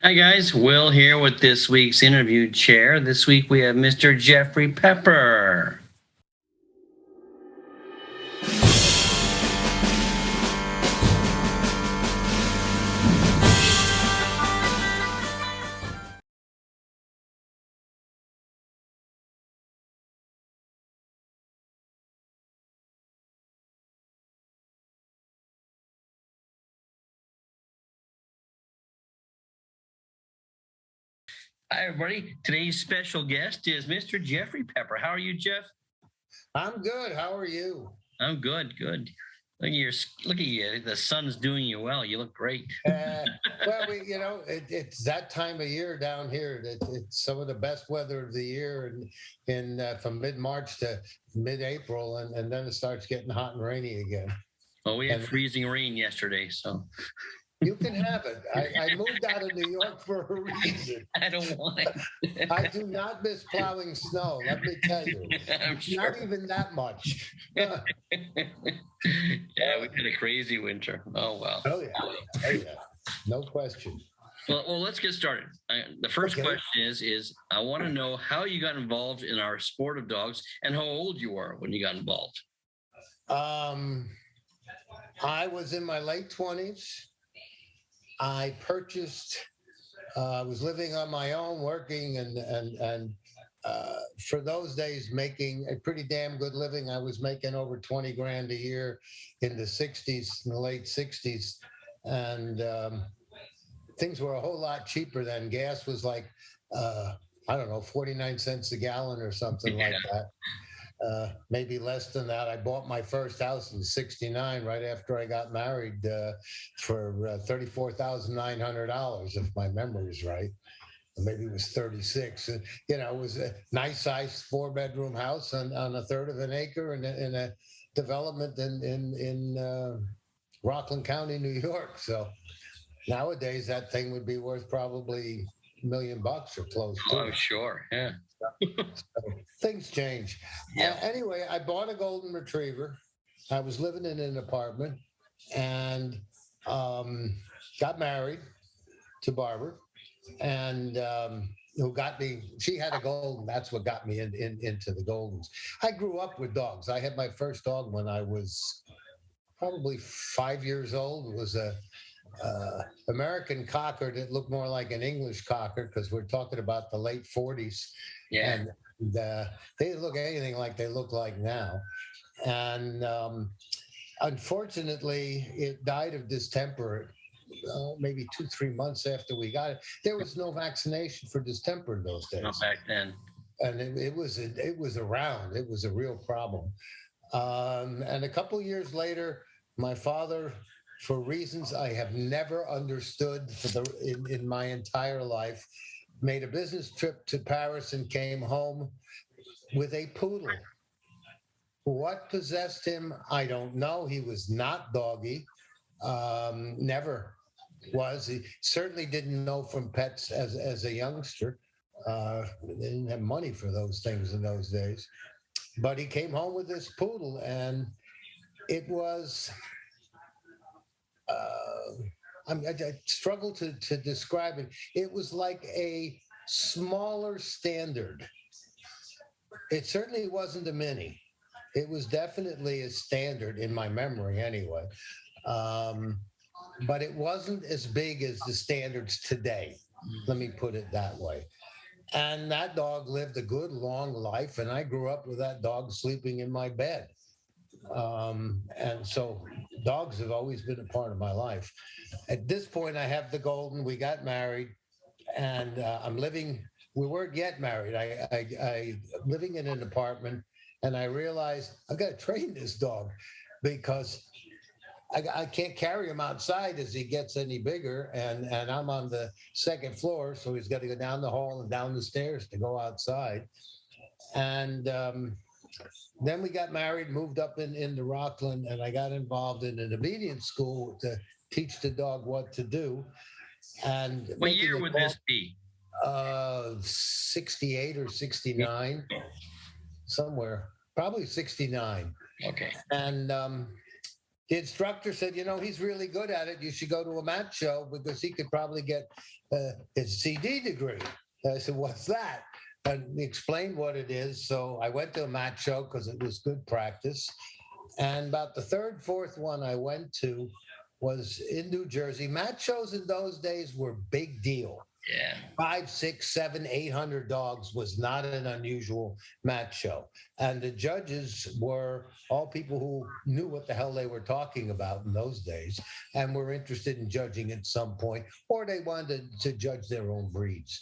Hi guys, Will here with this week's interview chair. This week we have Mr. Jeffrey Pepper. Hi everybody. Today's special guest is Mr. Jeffrey Pepper. How are you, Jeff? I'm good. How are you? I'm good, good. Look at you. The sun's doing you well. You look great. Well, it's that time of year down here. It's some of the best weather of the year, from mid March to mid April, and then it starts getting hot and rainy again. Well, we had And freezing rain yesterday, so you can have it. I moved out of New York for a reason. I don't want it. I do not miss plowing snow. Let me tell you, I'm sure. not even that much. Yeah, we had a crazy winter. Oh wow. Oh yeah, no question. Well, let's get started. The first Okay. question is I want to know how you got involved in our sport of dogs and how old you were when you got involved. I was in my late 20s. I purchased. I was living on my own, working, and for those days making a pretty damn good living. I was making over 20 grand a year in the '60s, in the late '60s, and things were a whole lot cheaper then. Gas was like I don't know, 49 cents a gallon or something like that. Maybe less than that. I bought my first house in '69, right after I got married, for $34,900, if my memory is right. Or maybe it was 36. It was a nice sized 4-bedroom house on a third of an acre in a development in Rockland County, New York. So nowadays that thing would be worth probably $1 million or close to. Oh, sure. Yeah. Things change. Yeah. Anyway, I bought a golden retriever. I was living in an apartment and got married to Barbara, and who got me. She had a golden. That's what got me into the goldens. I grew up with dogs. I had my first dog when I was probably 5 years old. It was a American cocker that looked more like an English cocker, because we're talking about the late '40s. Yeah. And they didn't look anything like they look like now. And unfortunately, it died of distemper. Maybe 2-3 months after we got it. There was no vaccination for distemper in those days. Not back then. And it was around. It was a real problem. And a couple years later, my father, for reasons I have never understood in my entire life, made a business trip to Paris and came home with a poodle. What possessed him, I don't know. He was not doggy. Never was. He certainly didn't know from pets as a youngster. They didn't have money for those things in those days. But he came home with this poodle, and it was. I struggle to describe it. It was like a smaller standard. It certainly wasn't a mini. It was definitely a standard in my memory, anyway. But it wasn't as big as the standards today. Let me put it that way. And that dog lived a good long life, and I grew up with that dog sleeping in my bed. And so dogs have always been a part of my life. At this point, I have the golden. We got married, and I'm living. We weren't yet married. I'm living in an apartment, and I realized I've got to train this dog, because I can't carry him outside as he gets any bigger, and I'm on the second floor, so he's got to go down the hall and down the stairs to go outside. And then we got married, moved up into Rockland, and I got involved in an obedience school to teach the dog what to do. And What year would this be? 68 or 69, somewhere, probably 69. Okay. And The instructor said, he's really good at it. You should go to a match show because he could probably get his CD degree. I said, what's that? And he explained what it is. So I went to a match show because it was good practice. And about the third, fourth one I went to was in New Jersey. Match shows in those days were big deal. Yeah. 5, 6, 7, 800 dogs was not an unusual match show. And the judges were all people who knew what the hell they were talking about in those days and were interested in judging at some point, or they wanted to judge their own breeds.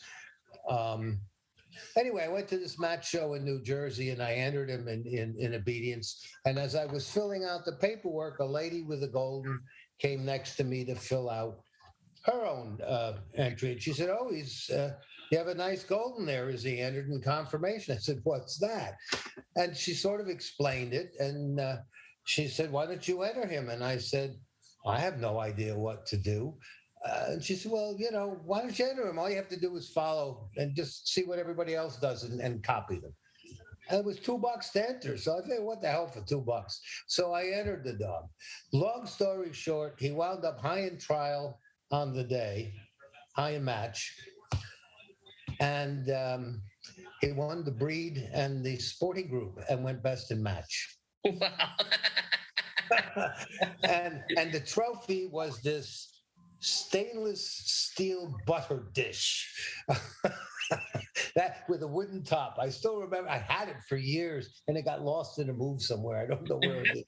Anyway, I went to this match show in New Jersey and I entered him in obedience. And as I was filling out the paperwork, a lady with a golden came next to me to fill out her own entry. And she said, oh, you have a nice golden there. Is he entered in confirmation? I said, what's that? And she sort of explained it. And she said, why don't you enter him? And I said, I have no idea what to do. And she said, well, why don't you enter him? All you have to do is follow and just see what everybody else does and copy them. And it was $2 to enter. So I said, what the hell for $2? So I entered the dog. Long story short, he wound up high in trial on the day, high in match. And he won the breed and the sporting group and went best in match. Wow. and the trophy was this stainless steel butter dish that with a wooden top. I still remember I had it for years and it got lost in a move somewhere. I don't know where it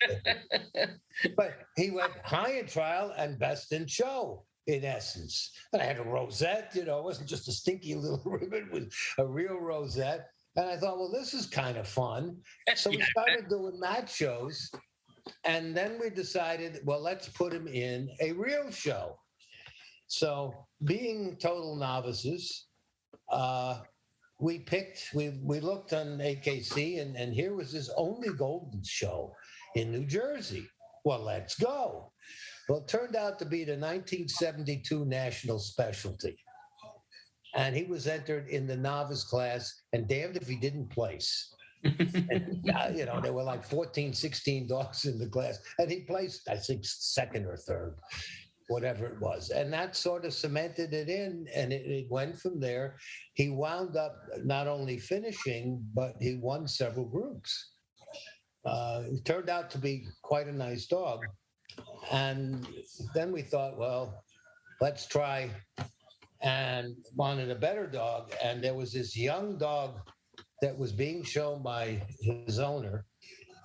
is. But he went high in trial and best in show, in essence. And I had a rosette, it wasn't just a stinky little ribbon, with a real rosette. And I thought, well, this is kind of fun. So we started doing match shows. And then we decided, well, let's put him in a real show. So being total novices, we looked on AKC and here was this only golden show in New Jersey. Well, let's go. Well, it turned out to be the 1972 national specialty. And he was entered in the novice class and damned if he didn't place. And, there were like 14, 16 dogs in the class. And he placed, I think, second or third, whatever it was. And that sort of cemented it in, and it went from there. He wound up not only finishing, but he won several groups. It turned out to be quite a nice dog. And then we thought, well, let's try, and wanted a better dog. And there was this young dog that was being shown by his owner,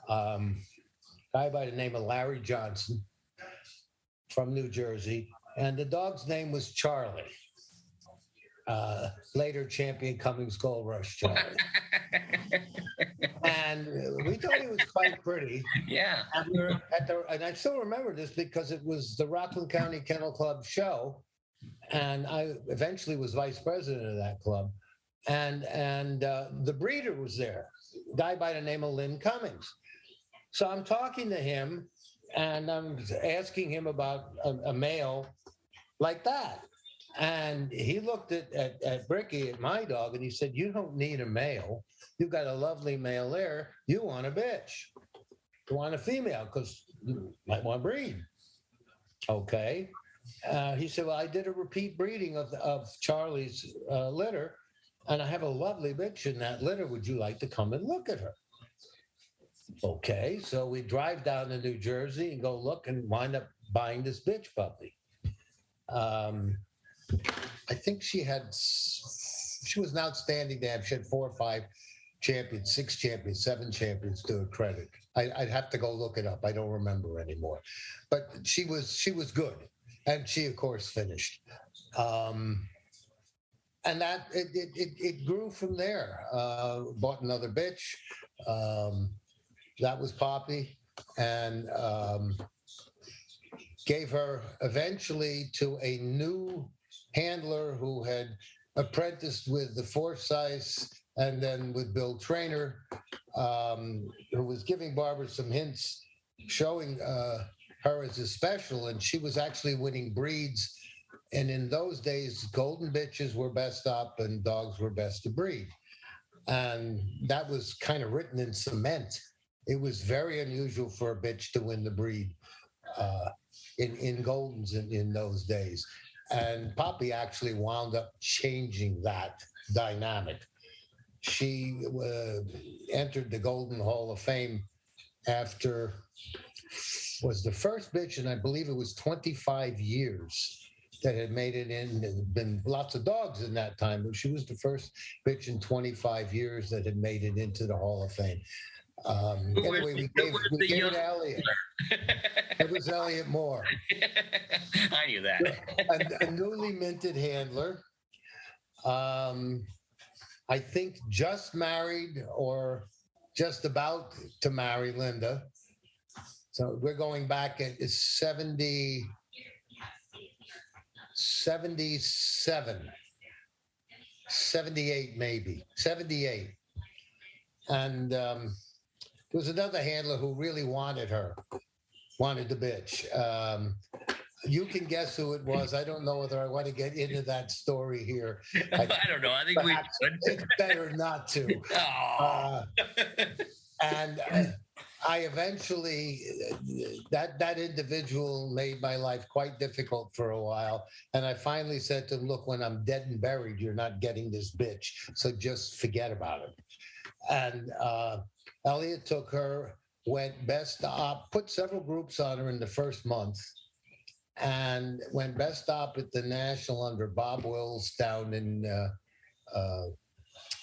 guy by the name of Larry Johnson from New Jersey. And the dog's name was Charlie. Later champion Cummings Gold Rush Charlie. And we thought he was quite pretty. Yeah. And I still remember this because it was the Rockland County Kennel Club show. And I eventually was vice president of that club. And the breeder was there, a guy by the name of Lynn Cummings. So I'm talking to him and I'm asking him about a male like that. And he looked at Bricky, at my dog, and he said, you don't need a male. You've got a lovely male there. You want a bitch. You want a female because you might want to breed. Okay. He said, well, I did a repeat breeding of Charlie's litter, and I have a lovely bitch in that litter. Would you like to come and look at her? Okay. So we drive down to New Jersey and go look and wind up buying this bitch puppy. I think she was an outstanding dam. She had 4 or 5 champions, 6 champions, 7 champions to her credit. I'd have to go look it up. I don't remember anymore. But she was good. And she, of course, finished. And that it grew from there. Bought another bitch. That was Poppy. And gave her eventually to a new handler who had apprenticed with the Forsyths and then with Bill Trainer, who was giving Barbara some hints, showing her as a special, and she was actually winning breeds. And in those days, golden bitches were best up and dogs were best to breed. And that was kind of written in cement. It was very unusual for a bitch to win the breed. in Goldens in those days. And Poppy actually wound up changing that dynamic. She entered the Golden Hall of Fame after was the first bitch, and I believe it was 25 years that had made it in. There had been lots of dogs in that time, but she was the first bitch in 25 years that had made it into the Hall of Fame. Anyway, we gave it to Elliot. It was Elliot Moore. I knew that. A newly minted handler. I think just married or just about to marry Linda. So we're going back at 77, 78 maybe, 78. And there was another handler who really wanted the bitch. You can guess who it was. I don't know whether I want to get into that story here. I don't know. I think we should. It's better not to. And I eventually, that individual made my life quite difficult for a while. And I finally said to him, look, when I'm dead and buried, you're not getting this bitch. So just forget about it. And Elliot took her, went best op, put several groups on her in the first month, and went best op at the National under Bob Wills down in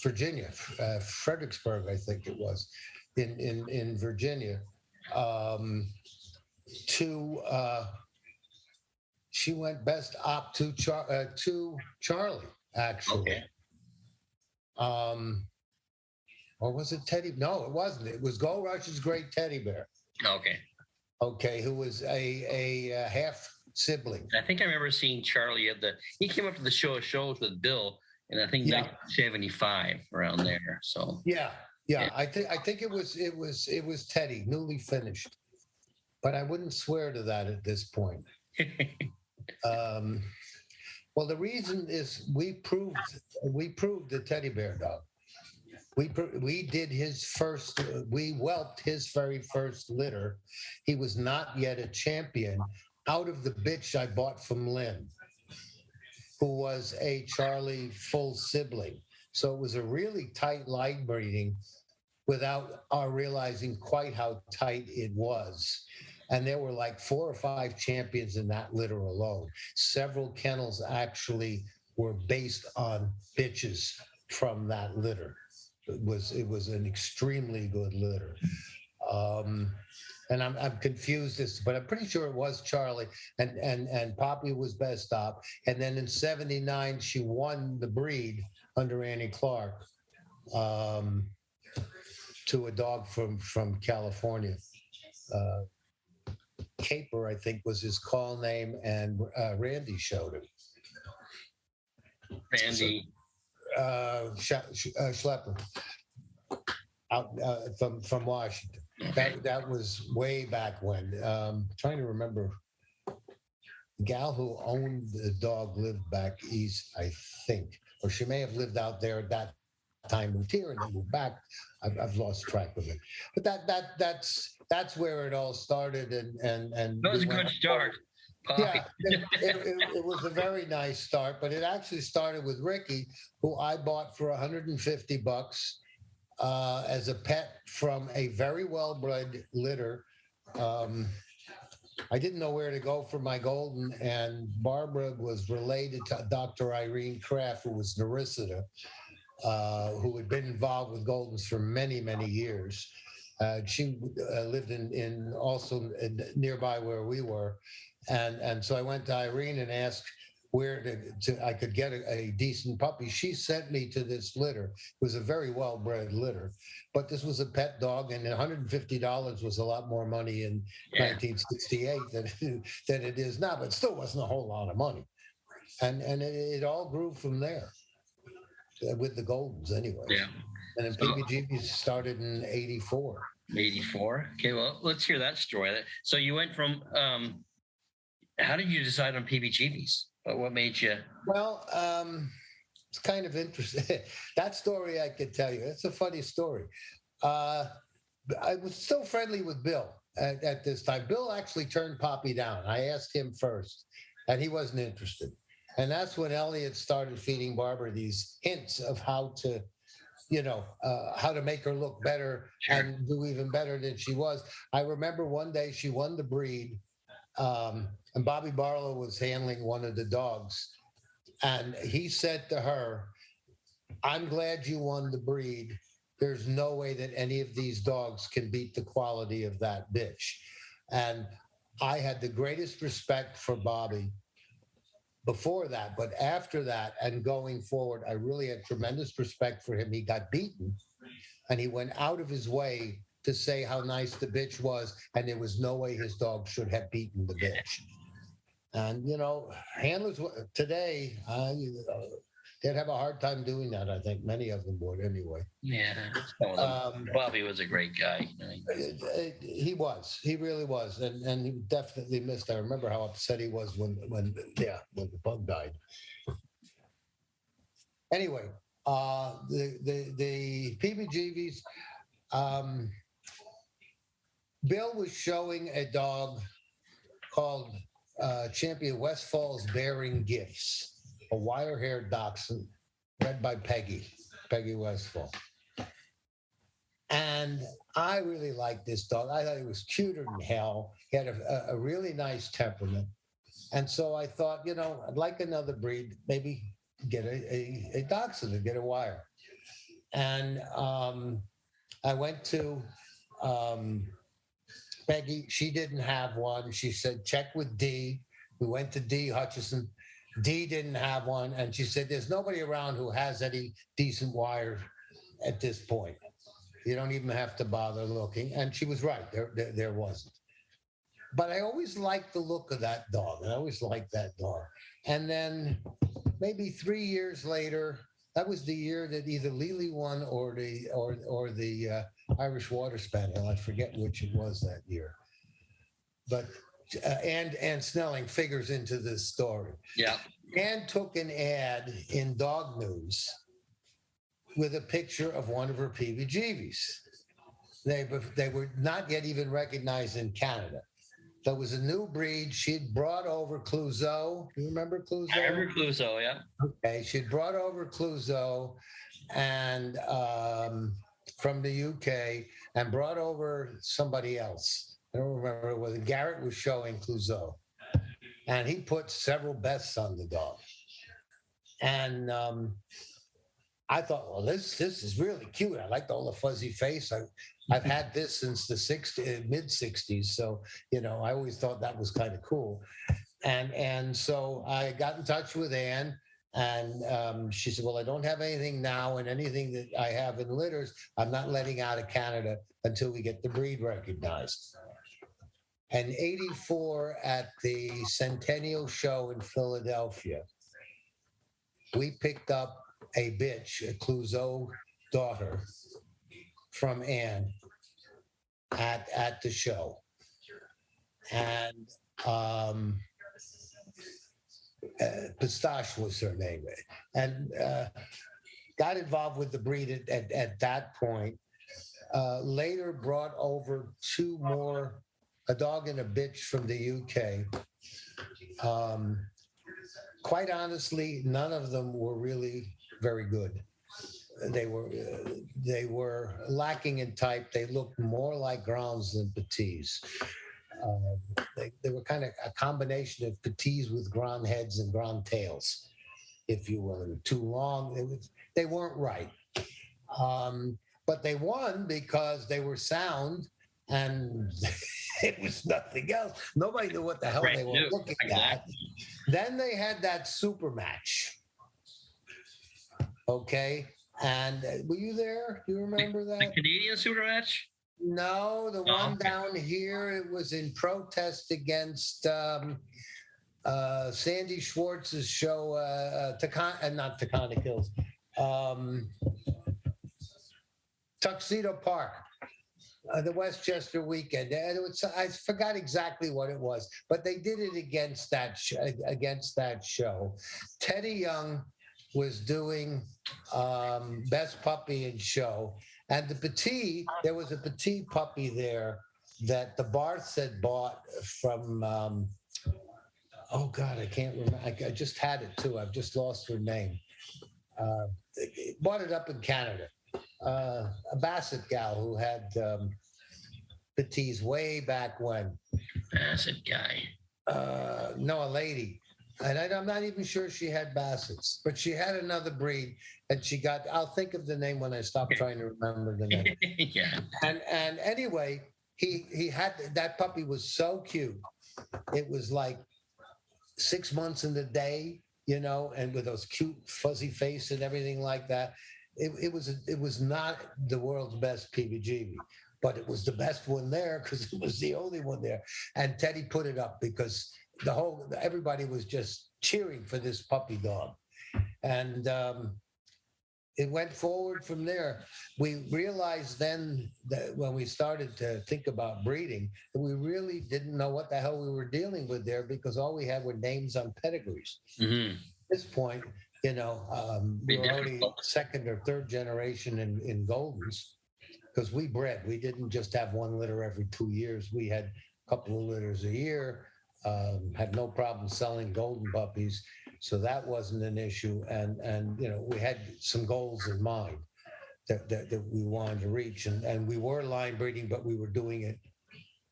Virginia, Fredericksburg, I think it was, in Virginia. She went best op to Charlie, actually. Okay. Or was it Teddy? No, it wasn't. It was Gold Rush's great teddy bear. Okay. Okay, who was a half sibling. I think I remember seeing Charlie he came up to the show of shows with Bill, and I think 1975 around there. So yeah. I think it was Teddy, newly finished, but I wouldn't swear to that at this point. Well, the reason is we proved the teddy bear dog. We did we whelped his very first litter. He was not yet a champion out of the bitch I bought from Lynn, who was a Charlie full sibling. So it was a really tight line breeding without our realizing quite how tight it was. And there were like 4 or 5 champions in that litter alone. Several kennels actually were based on bitches from that litter. It was an extremely good litter. And I'm confused but I'm pretty sure it was Charlie, and Poppy was best op. And then in '79, she won the breed under Annie Clark to a dog from California. Caper, I think, was his call name, and Randy showed him. Randy. Schlepper out from Washington. That was way back when. Trying to remember. The gal who owned the dog lived back east, I think, or she may have lived out there at that time, moved here and then moved back. I've lost track of it. But that's where it all started, and that was a good start. Yeah, it was a very nice start, but it actually started with Ricky, who I bought for $150 as a pet from a very well-bred litter. I didn't know where to go for my golden, and Barbara was related to Dr. Irene Kraft, who was Narissita, who had been involved with Goldens for many, many years. She lived in also nearby where we were. And so I went to Irene and asked where I could get a decent puppy. She sent me to this litter. It was a very well-bred litter, but this was a pet dog, and $150 was a lot more money in 1968 than it is now, but it still wasn't a whole lot of money. And it all grew from there with the Goldens anyway. Yeah. And then PBGs started in 84. 84. Okay, well, let's hear that story. So you went from, how did you decide on PBGs? What made you? Well, it's kind of interesting. That story I could tell you. It's a funny story. I was still friendly with Bill, at this time. Bill actually turned Poppy down. I asked him first, and he wasn't interested. And that's when Elliot started feeding Barbara these hints of how to, how to make her look better and do even better than she was. I remember one day she won the breed, and Bobby Barlow was handling one of the dogs. And he said to her, I'm glad you won the breed. There's no way that any of these dogs can beat the quality of that bitch. And I had the greatest respect for Bobby before that, but after that and going forward, I really had tremendous respect for him. He got beaten, and he went out of his way to say how nice the bitch was, and there was no way his dog should have beaten the bitch. And handlers today, they'd have a hard time doing that. I think many of them would anyway. Yeah, Bobby was a great guy. He was. He really was, and he definitely missed. I remember how upset he was when the bug died. Anyway, the PBGs. Bill was showing a dog called Champion Westfall's Bearing Gifts, a wire-haired dachshund bred by Peggy Westfall. And I really liked this dog. I thought he was cuter than hell. He had a really nice temperament. And so I thought, I'd like another breed, maybe get a dachshund and get a wire. And I went to Peggy. She didn't have one. She said, check with D. We went to D. Hutchison. D didn't have one. And she said, there's nobody around who has any decent wire at this point. You don't even have to bother looking. And she was right. There wasn't. But I always liked the look of that dog. And I always liked that dog. And then maybe 3 years later, that was the year that either Lily won or the Irish Water Spaniel. I forget which it was that year. But Ann Snelling figures into this story. Yeah. Ann took an ad in Dog News with a picture of one of her PBGs. They were not yet even recognized in Canada. There was a new breed. She'd brought over Clouseau. Do you remember Clouseau? I remember Clouseau, yeah. Okay, she'd brought over Clouseau and from the UK and brought over somebody else. I don't remember whether Garrett was showing Clouseau. And he put several bests on the dog. And I thought, well, this is really cute. I liked all the fuzzy face. I've had this since the mid-'60s. So, I always thought that was kind of cool. And so I got in touch with Ann, and she said, well, I don't have anything now, and anything that I have in litters, I'm not letting out of Canada until we get the breed recognized. And 84 at the Centennial Show in Philadelphia, we picked up a bitch, a Clouseau daughter, from Ann at the show. And Pistache was her name. And got involved with the breed at that point. Later brought over two more, a dog and a bitch from the UK. Quite honestly, none of them were really very good. They were lacking in type. They looked more like Grounds than Petits. They were kind of a combination of Petits with Grand heads and Grand tails, if you will. They were too long. They weren't right. But they won because they were sound, and it was nothing else. Nobody knew what the hell they were looking at. Then they had that super match. Okay. And were you there? Do you remember that? The Canadian super match? No, the one down here, it was in protest against Sandy Schwartz's show, not Taconic Hills, Tuxedo Park, the Westchester weekend. And I forgot exactly what it was, but they did it against that show. Teddy Young was doing Best Puppy and Show. And there was a Petit puppy there that the Barths had bought from, oh God, I can't remember. I just had it too. I've just lost her name. Bought it up in Canada. A Basset gal who had petits way back when. Basset guy. No, a lady. And I'm not even sure she had Bassets, but she had another breed, and she got. I'll think of the name when I stop trying to remember the name. Yeah. And anyway, he had that puppy was so cute. It was like 6 months in the day, you know, and with those cute fuzzy face and everything like that. It was not the world's best PBGB, but it was the best one there because it was the only one there. And Teddy put it up because everybody was just cheering for this puppy dog, and it went forward from there. We realized then that when we started to think about breeding, that we really didn't know what the hell we were dealing with there because all we had were names on pedigrees. Mm-hmm. At this point, you know, we were already second or third generation in Goldens because we bred. We didn't just have one litter every 2 years. We had a couple of litters a year. Had no problem selling golden puppies, so that wasn't an issue. And you know, we had some goals in mind that we wanted to reach, and we were line breeding, but we were doing it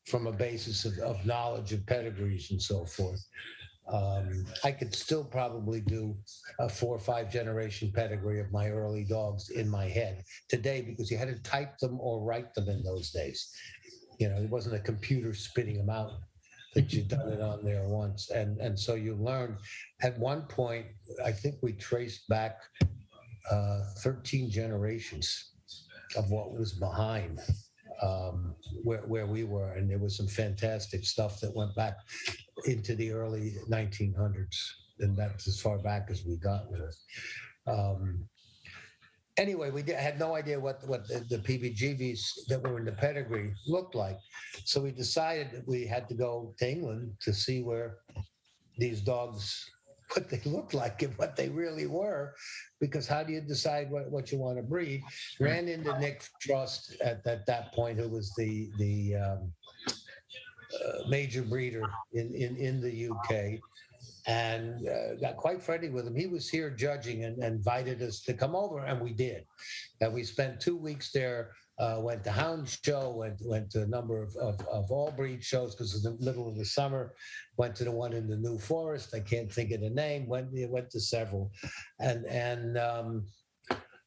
from a basis of knowledge of pedigrees and so forth. I could still probably do a 4 or 5 generation pedigree of my early dogs in my head today because you had to type them or write them in those days. You know, it wasn't a computer spitting them out. That you'd done it on there once. And so you learned at one point, I think we traced back 13 generations of what was behind where we were. And there was some fantastic stuff that went back into the early 1900s. And that's as far back as we got with it. Anyway, we had no idea what the PBGVs that were in the pedigree looked like. So we decided that we had to go to England to see where these dogs, what they looked like and what they really were. Because how do you decide what you want to breed? Ran into Nick Frost at that point, who was the major breeder in the UK. And got quite friendly with him. He was here judging and invited us to come over, and we did. And we spent 2 weeks there, went to Hound Show, went to a number of all breed shows because it was in the middle of the summer, went to the one in the New Forest. I can't think of the name, went to several, and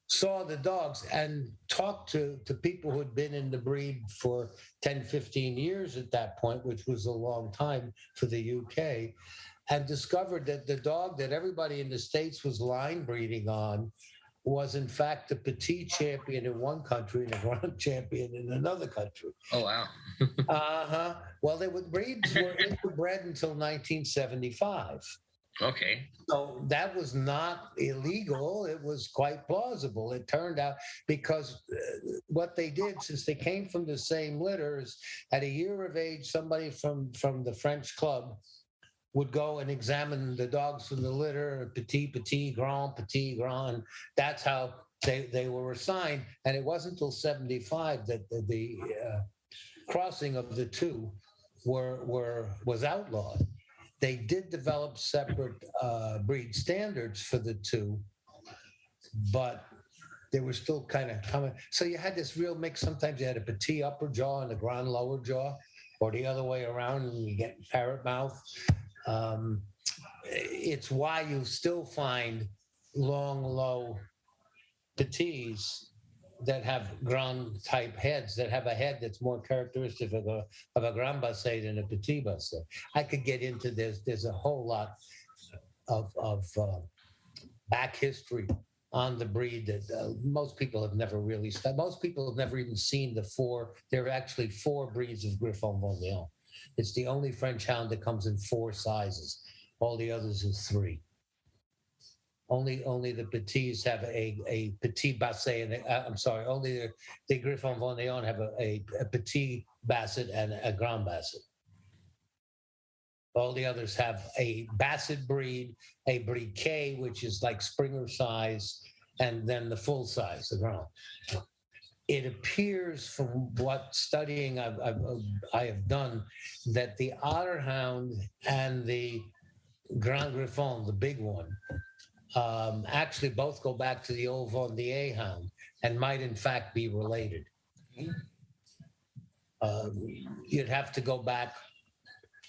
saw the dogs and talked to people who had been in the breed for 10, 15 years at that point, which was a long time for the UK. And discovered that the dog that everybody in the States was line breeding on was in fact a petit champion in one country and a grand champion in another country. Oh, wow. Uh-huh. Well, breeds were interbred until 1975. Okay. So that was not illegal. It was quite plausible. It turned out because what they did, since they came from the same litters, at a year of age, somebody from the French club would go and examine the dogs from the litter, petit, grand. That's how they were assigned. And it wasn't until 75 that the crossing of the two was outlawed. They did develop separate breed standards for the two, but they were still kind of coming. So you had this real mix. Sometimes you had a petit upper jaw and a grand lower jaw, or the other way around, and you get parrot mouth. It's why you still find long, low petits that have grand type heads, that have a head that's more characteristic of a grand basset than a petit basset. I could get into this. There's a whole lot of back history on the breed that most people have never really studied. Most people have never even seen the 4. There are actually 4 breeds of Griffon Vendéen. It's the only French hound that comes in 4 sizes. All the others is 3. Only the petits have a petit basset, and I'm sorry, only the Griffon Vendéen have a petit basset and a grand basset. All the others have a basset breed, a briquet, which is like Springer size, and then the full size, the grand. it appears from what studying I have done that the otter hound and the Grand Griffon, the big one, actually both go back to the old Vendier hound and might in fact be related. You'd have to go back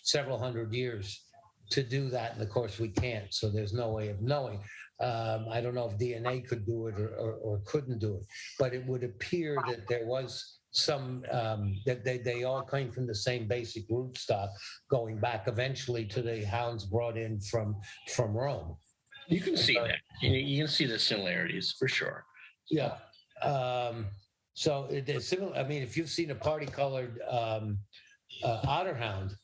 several hundred years to do that, and of course we can't, so there's no way of knowing. I don't know if DNA could do it or couldn't do it, but it would appear that there was some, that they all came from the same basic rootstock, going back eventually to the hounds brought in from Rome. You can see that. You can see the similarities for sure. Yeah. So it's similar. I mean, if you've seen a party-colored otter hound,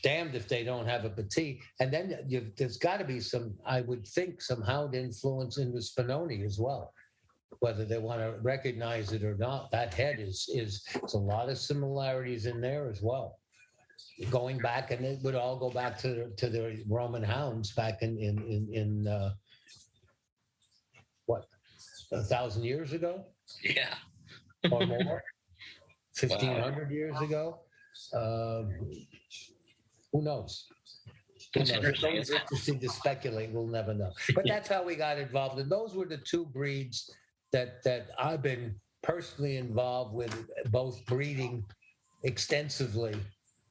damned if they don't have a petite. And then there's got to be some, I would think, some hound influence in the Spinoni as well, whether they want to recognize it or not. That head is a lot of similarities in there as well. Going back, and it would all go back to the Roman hounds back in what, 1,000 years ago? Yeah. Or more? 1,500 years ago? Who knows? It's interesting to speculate. We'll never know. But that's how we got involved. And those were the two breeds that I've been personally involved with, both breeding extensively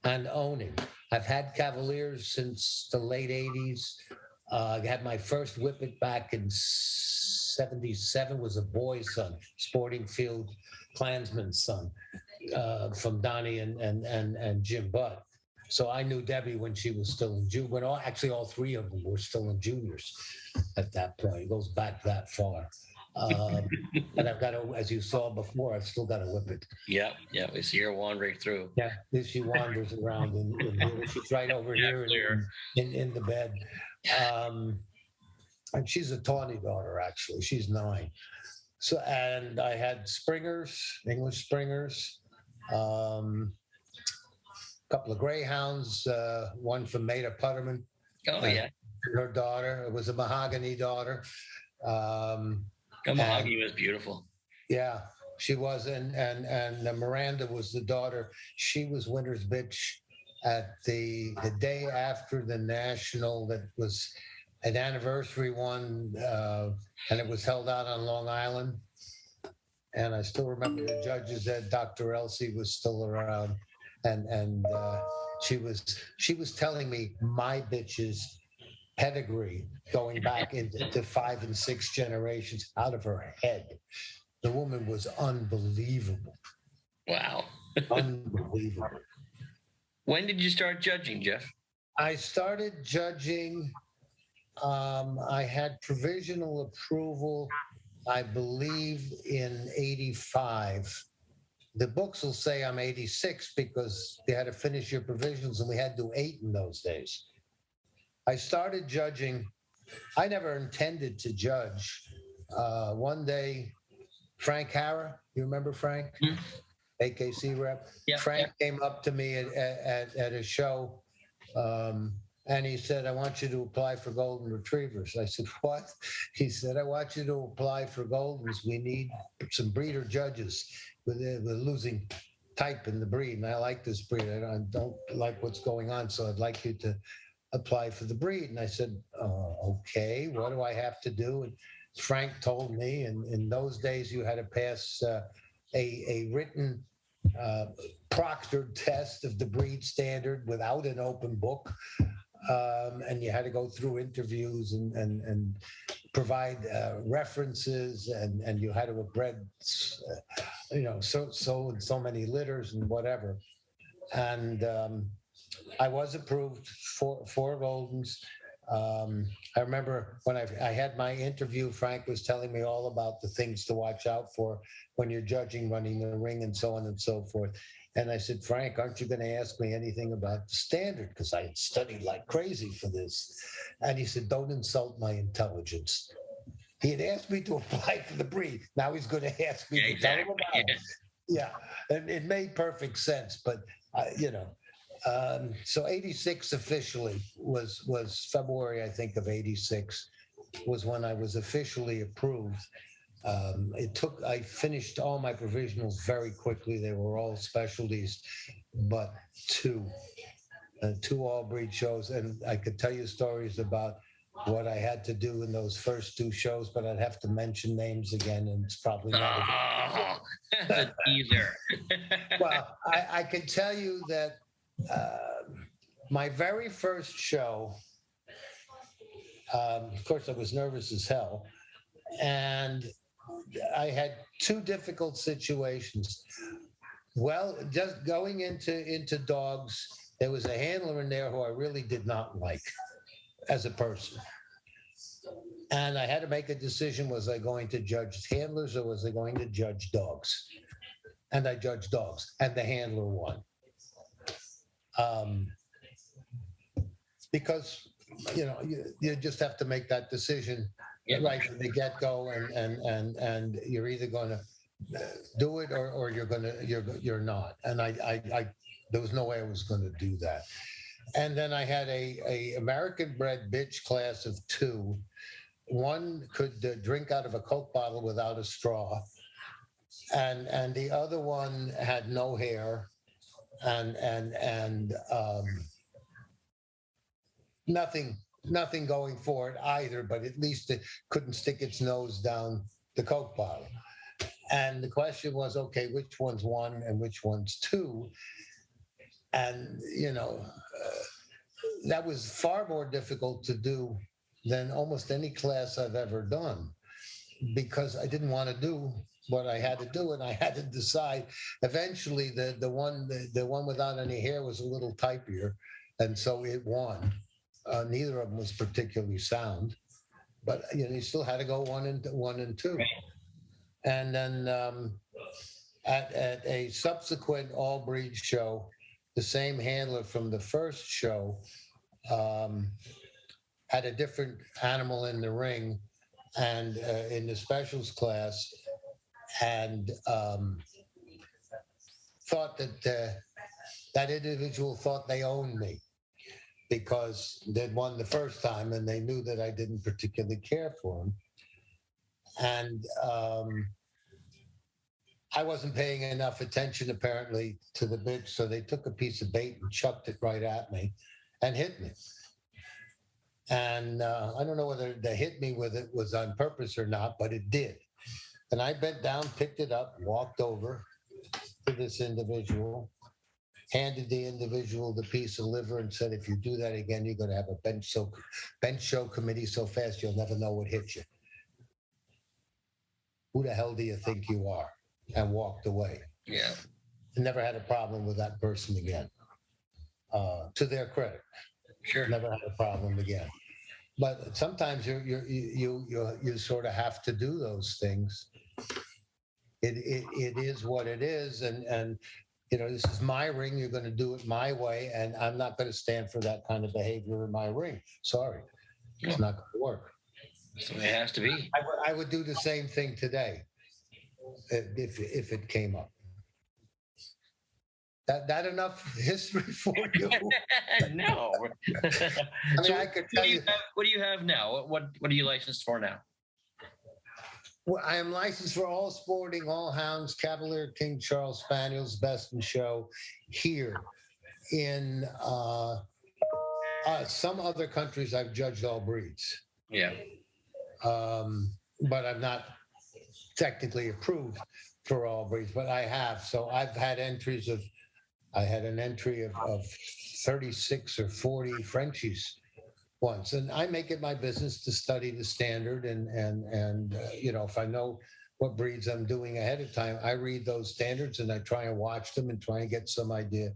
and owning. I've had Cavaliers since the late 80s. I had my first Whippet back in 77, was a boy's son, sporting field Klansman's son, from Donnie and Jim Budd. So I knew Debbie when she was still in junior. When actually all three of them were still in juniors at that point. It goes back that far. And I've got as you saw before, I've still got a Whippet. Yeah, we see her wandering through. Yeah, she wanders around in here. She's right over here in the bed. And she's a tawny daughter, actually. She's 9. So, and I had Springers, English Springers, couple of greyhounds, one from Maida Putterman. Oh, yeah. Her daughter. It was a mahogany daughter. Mahogany was beautiful. Yeah, she was. And Miranda was the daughter. She was winner's bitch at the day after the national, that was an anniversary one, and it was held out on Long Island. And I still remember the judges said Dr. Elsie was still around. And she was telling me my bitch's pedigree going back into 5 and 6 generations out of her head. The woman was unbelievable. Wow. Unbelievable. When did you start judging, Jeff? I started judging. I had provisional approval, I believe, in 85. The books will say I'm 86 because they had to finish your provisions, and we had to do 8 in those days. I started judging. I never intended to judge. One day, Frank Harra, you remember Frank? Mm-hmm. AKC rep? Yeah, Frank came up to me at a show, and he said, I want you to apply for golden retrievers. I said, what? He said, I want you to apply for goldens. We need some breeder judges. We're losing type in the breed, and I like this breed. I don't like what's going on, so I'd like you to apply for the breed. And I said, okay, what do I have to do? And Frank told me, and in those days you had to pass a written proctored test of the breed standard without an open book. And you had to go through interviews and provide references, and you had to have bred, so many litters and whatever. And I was approved for Goldens. I remember when I had my interview, Frank was telling me all about the things to watch out for when you're judging, running the ring, and so on and so forth. And I said, Frank, aren't you going to ask me anything about the standard? Because I had studied like crazy for this. And he said, don't insult my intelligence. He had asked me to apply for the breed. Now he's going to ask me to tell him about it. Yeah, and it made perfect sense. But, so 86 officially was February, I think, of 86 was when I was officially approved. I finished all my provisionals very quickly. They were all specialties, but two all breed shows. And I could tell you stories about what I had to do in those first two shows, but I'd have to mention names again, and it's probably not Oh, that's a teaser. well, I can tell you that my very first show, of course, I was nervous as hell. And I had two difficult situations. Well, just going into dogs, there was a handler in there who I really did not like as a person. And I had to make a decision. Was I going to judge handlers or was I going to judge dogs? And I judged dogs, and the handler won. Because, you just have to make that decision right from the get-go, and you're either going to do it or you're not. And I there was no way I was going to do that. And then I had a American bred bitch class of two. One could drink out of a Coke bottle without a straw, and the other one had no hair, and nothing going for it either. But at least it couldn't stick its nose down the Coke bottle. And the question was, okay, which one's one and which one's two? And that was far more difficult to do than almost any class I've ever done, because I didn't want to do what I had to do, and I had to decide. Eventually, the one without any hair was a little typier, and so it won. Neither of them was particularly sound, but you still had to go one and two. And then at a subsequent all breed show, the same handler from the first show had a different animal in the ring and in the specials class, and thought that that individual thought they owned me because they'd won the first time, and they knew that I didn't particularly care for them. And I wasn't paying enough attention, apparently, to the bitch, so they took a piece of bait and chucked it right at me and hit me. And I don't know whether they hit me with it was on purpose or not, but it did. And I bent down, picked it up, walked over to this individual, handed the individual the piece of liver, and said, if you do that again, you're going to have a bench show committee so fast you'll never know what hit you. Who the hell do you think you are? And walked away. Yeah. Never had a problem with that person again. To their credit. Sure. Never had a problem again. But sometimes you sort of have to do those things. It is what it is, and this is my ring. You're going to do it my way, and I'm not going to stand for that kind of behavior in my ring. Sorry, it's not going to work. So it has to be. I would do the same thing today if it came up. That enough history for you? No. I mean, I could tell you. What do you have now? What are you licensed for now? Well, I am licensed for all sporting, all hounds, Cavalier, King Charles Spaniels, Best in Show here. In some other countries, I've judged all breeds. Yeah. But I'm not technically approved for all breeds, but I have. So I've had entries of. I had an entry of 36 or 40 Frenchies once, and I make it my business to study the standard, and if I know what breeds I'm doing ahead of time, I read those standards and I try and watch them and try and get some idea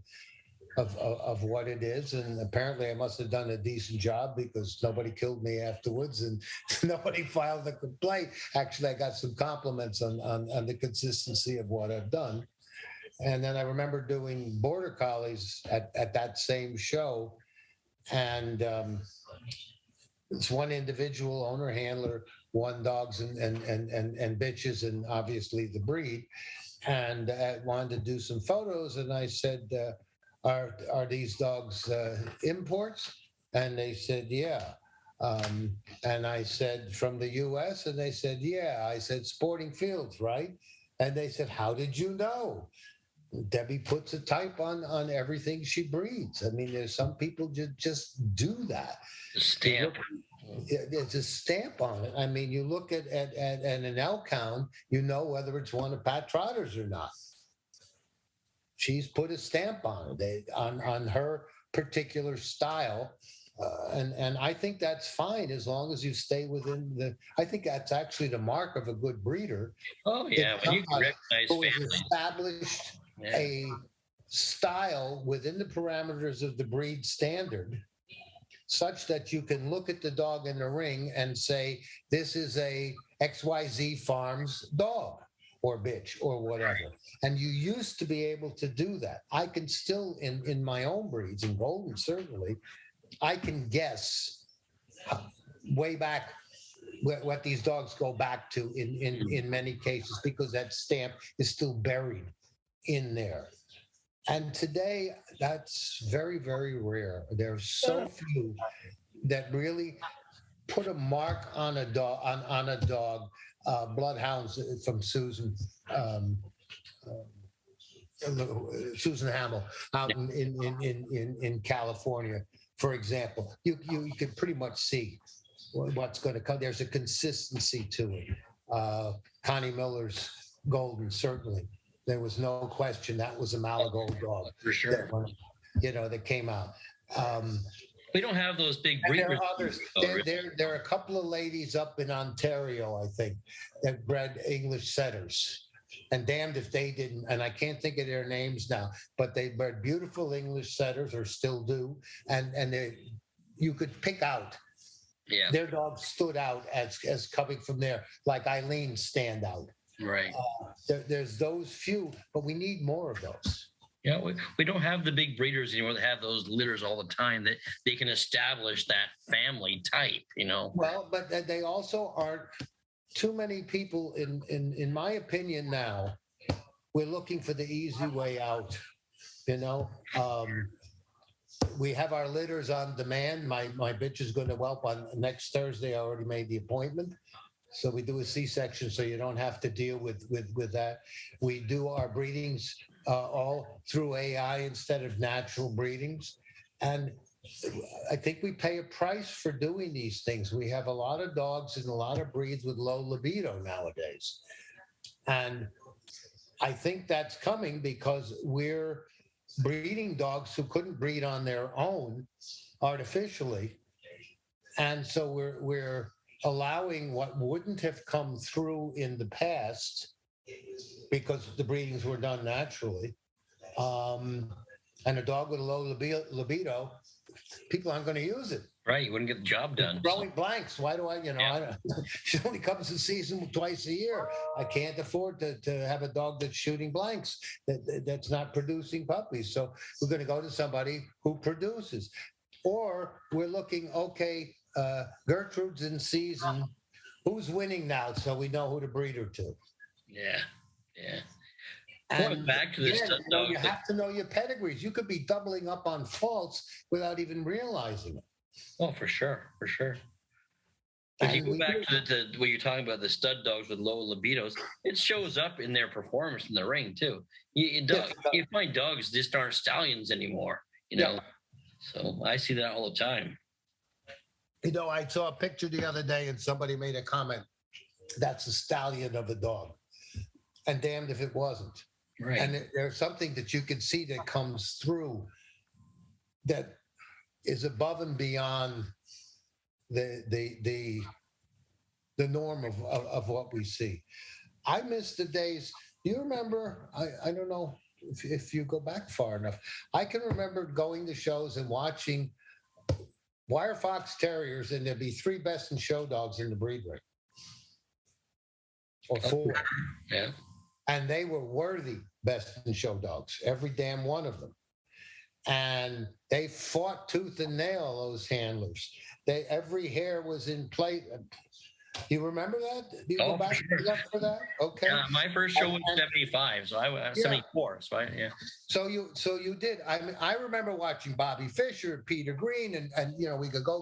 of what it is. And apparently I must have done a decent job because nobody killed me afterwards and nobody filed a complaint. Actually, I got some compliments on the consistency of what I've done. And then I remember doing border collies at that same show. And it's one individual owner, handler, won dogs and bitches, and obviously the breed. And I wanted to do some photos. And I said, are these dogs imports? And they said, yeah. And I said, from the US? And they said, yeah. I said, Sporting Fields, right? And they said, how did you know? Debbie puts a type on everything she breeds. I mean, there's some people just do that. The stamp. There's a stamp on it. I mean, you look at an elk hound, you know whether it's one of Pat Trotter's or not. She's put a stamp on it, on her particular style. And I think that's fine as long as you stay within the. I think that's actually the mark of a good breeder. Oh yeah, when you can recognize who has families. established a style within the parameters of the breed standard, such that you can look at the dog in the ring and say, "This is a XYZ Farms dog." Or bitch or whatever. And you used to be able to do that. I can still, in my own breeds, in Golden certainly, I can guess way back what these dogs go back to in many cases, because that stamp is still buried in there. And today, that's very, very rare. There's so few that really put a mark on a dog, on a dog. Bloodhounds from Susan Hamill out in California, for example. You can pretty much see what's going to come. There's a consistency to it. Connie Miller's Golden, certainly. There was no question that was a Malagold dog. For sure. That came out. We don't have those big breeders. There are a couple of ladies up in Ontario, I think, that bred English setters. And damned if they didn't, and I can't think of their names now, but they bred beautiful English setters, or still do. And you could pick out. Yeah. Their dogs stood out as coming from there, like Eileen's stand out. Right. There's those few, but we need more of those. Yeah, we don't have the big breeders anymore that have those litters all the time, that they can establish that family type, Well, but they also aren't too many people, in my opinion now, we're looking for the easy way out, We have our litters on demand. My bitch is going to whelp on next Thursday. I already made the appointment. So we do a C-section so you don't have to deal with that. We do our breedings all through AI instead of natural breedings. And I think we pay a price for doing these things. We have a lot of dogs and a lot of breeds with low libido nowadays. And I think that's coming because we're breeding dogs who couldn't breed on their own artificially. And so we're allowing what wouldn't have come through in the past because the breedings were done naturally. And a dog with a low libido, people aren't going to use it. Right, you wouldn't get the job done. Throwing blanks. Why do I, she only comes to season twice a year. I can't afford to have a dog that's shooting blanks, that's not producing puppies. So we're going to go to somebody who produces. Or we're looking, okay, Gertrude's in season. Who's winning now? So we know who to breed her to. Yeah. And going back to this, you have to know your pedigrees. You could be doubling up on faults without even realizing it. Oh, for sure. If you go back to what you're talking about, the stud dogs with low libidos, it shows up in their performance in the ring too. You find dogs just aren't stallions anymore, So I see that all the time. I saw a picture the other day and somebody made a comment, that's a stallion of a dog. And damned if it wasn't. Right. And there's something that you can see that comes through that is above and beyond the norm of what we see. I miss the days. Do you remember? I don't know if you go back far enough. I can remember going to shows and watching wire fox terriers, and there'd be 3 best in show dogs in the breed ring, or 4. Yeah. And they were worthy best in show dogs, every damn one of them. And they fought tooth and nail, those handlers. Every hair was in plate. You remember that? Do you go back for that? Okay. Yeah, my first show was 75, so I was 74. So So you did. I remember watching Bobby Fischer, Peter Green, and we could go.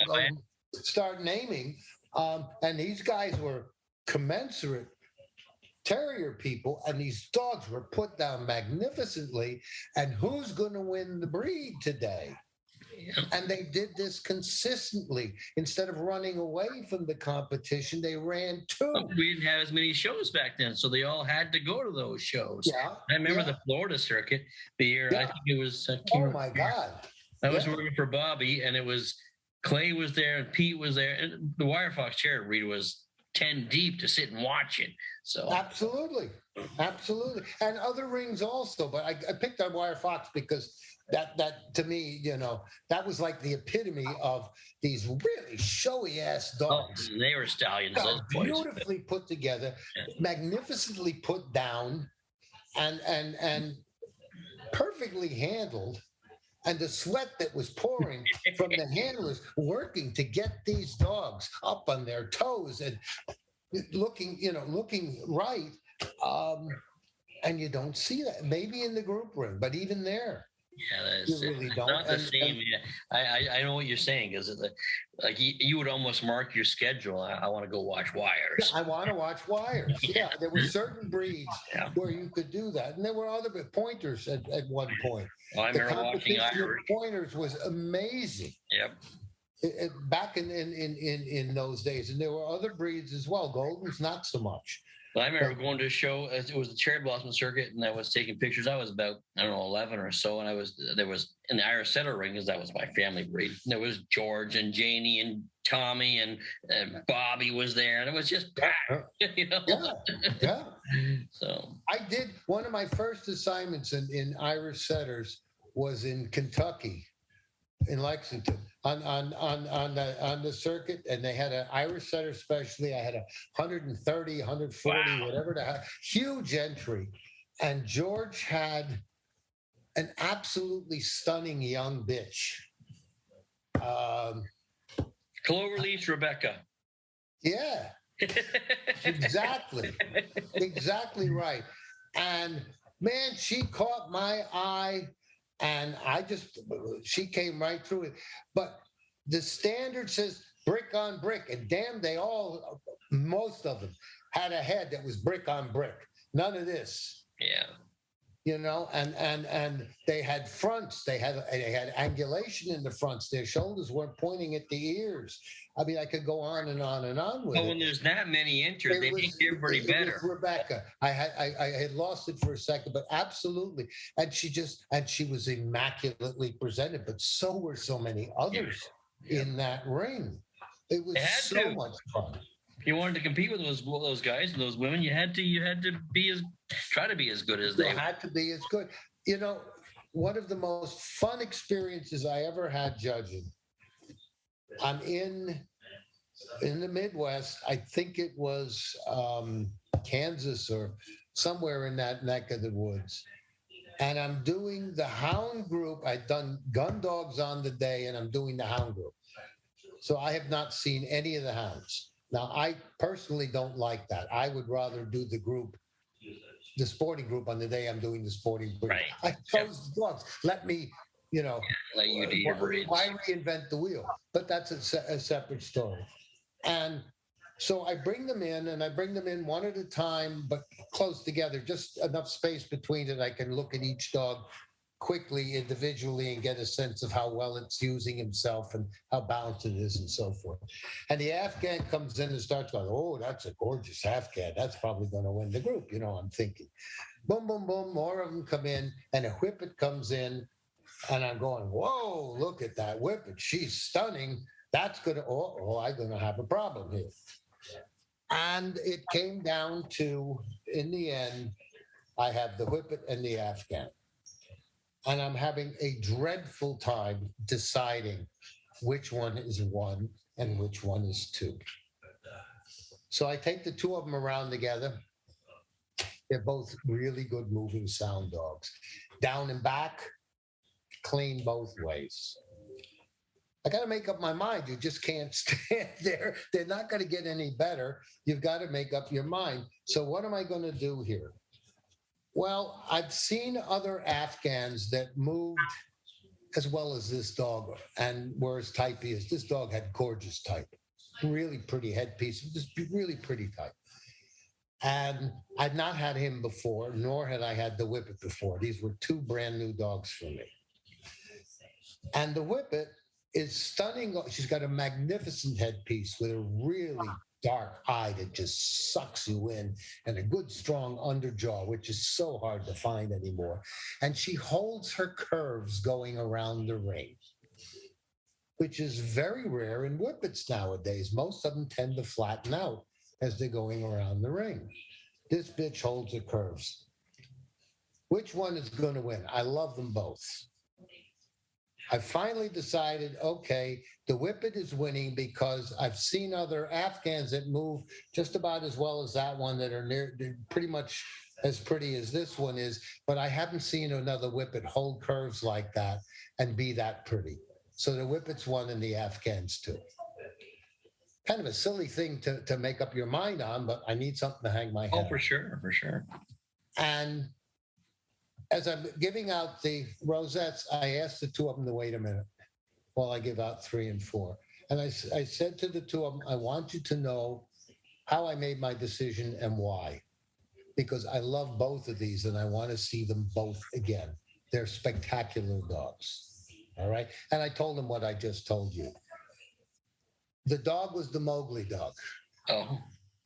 start naming. And these guys were commensurate terrier people, and these dogs were put down magnificently. And who's going to win the breed today? And they did this consistently. Instead of running away from the competition, they ran too. We didn't have as many shows back then, so they all had to go to those shows. Yeah, I remember the Florida circuit, the year I think it was. Oh my God! I was working for Bobby, and it was Clay was there and Pete was there, and the Wire Fox Terrier breed was 10 deep to sit and watch it. So absolutely, and other rings also. But I picked on Wire Fox because that to me, that was like the epitome of these really showy ass dogs. Oh, they were stallions. Beautifully put together, magnificently put down, and perfectly handled. And the sweat that was pouring from the handlers working to get these dogs up on their toes and looking right. And you don't see that maybe in the group ring, but even there. Yeah, that's really don't. Not the same. I know what you're saying, because like you would almost mark your schedule. I want to go watch Wires. I want to watch Wires. Yeah, there were certain breeds where you could do that, and there were other pointers at one point. Well, I remember watching Irish. Pointers was amazing. Yep. Back in those days, and there were other breeds as well. Goldens, not so much. Well, I remember going to a show. It was the Cherry Blossom Circuit, and I was taking pictures. I was about 11 or so, and there was in the Irish Setter ring, because that was my family breed. And there was George and Janie and Tommy and Bobby was there, and it was just Yeah. So I did one of my first assignments in Irish Setters was in Kentucky, in Lexington, on the circuit, and they had an Irish Setter specialty. I had 130, 140, whatever the hell, huge entry, and George had an absolutely stunning young bitch. Cloverleaf Rebecca. Yeah, exactly right. And man, she caught my eye. And she came right through it. But the standard says brick on brick. And damn, most of them had a head that was brick on brick. None of this. Yeah. And they had fronts. They had angulation in the fronts. Their shoulders weren't pointing at the ears. I mean, I could go on and on and on with it. When there's that many entries, they make everybody better. Rebecca, I had lost it for a second, but absolutely. And she was immaculately presented, but so were so many others in that ring. It was so much fun. If you wanted to compete with those guys and those women, you had to try to be as good as they. You had to be as good. One of the most fun experiences I ever had judging. I'm in the Midwest. I think it was Kansas or somewhere in that neck of the woods. And I'm doing the hound group. I'd done gun dogs on the day, and I'm doing the hound group. So I have not seen any of the hounds. Now, I personally don't like that. I would rather do the sporting group on the day I'm doing the sporting group. Right. I chose the dogs. Let me, let you do your breeds. Why reinvent the wheel? But that's a separate story. And so I bring them in one at a time, but close together, just enough space between it. I can look at each dog quickly, individually, and get a sense of how well it's using himself and how balanced it is and so forth. And the Afghan comes in and starts going, oh, that's a gorgeous Afghan. That's probably going to win the group. I'm thinking. Boom, boom, boom. More of them come in, and a whippet comes in, and I'm going, whoa, look at that whippet. She's stunning. That's going to, I'm going to have a problem here. And it came down to, in the end, I have the whippet and the Afghan. And I'm having a dreadful time deciding which one is one and which one is two. So I take the two of them around together. They're both really good moving sound dogs. Down and back, clean both ways. I got to make up my mind. You just can't stand there. They're not going to get any better. You've got to make up your mind. So what am I going to do here? Well, I've seen other Afghans that moved as well as this dog, and were as type he is. This dog had gorgeous type, really pretty headpiece, just really pretty type. And I'd not had him before, nor had I had the Whippet before. These were two brand new dogs for me. And the Whippet is stunning. She's got a magnificent headpiece with a really dark eye that just sucks you in, and a good strong underjaw, which is so hard to find anymore. And she holds her curves going around the ring, which is very rare in Whippets nowadays. Most of them tend to flatten out as they're going around the ring. This bitch holds her curves. Which one is going to win? I love them both. I finally decided, okay, the Whippet is winning because I've seen other Afghans that move just about as well as that one, that are pretty much as pretty as this one is, but I haven't seen another Whippet hold curves like that and be that pretty. So the Whippets won and the Afghans too. Kind of a silly thing to make up your mind on, but I need something to hang my head on. Oh, for sure, for sure. And as I'm giving out the rosettes, I asked the two of them to wait a minute while I give out 3 and 4. And I said to the two of them, I want you to know how I made my decision and why. Because I love both of these and I want to see them both again. They're spectacular dogs. All right. And I told them what I just told you. The dog was the Mowgli dog. Oh.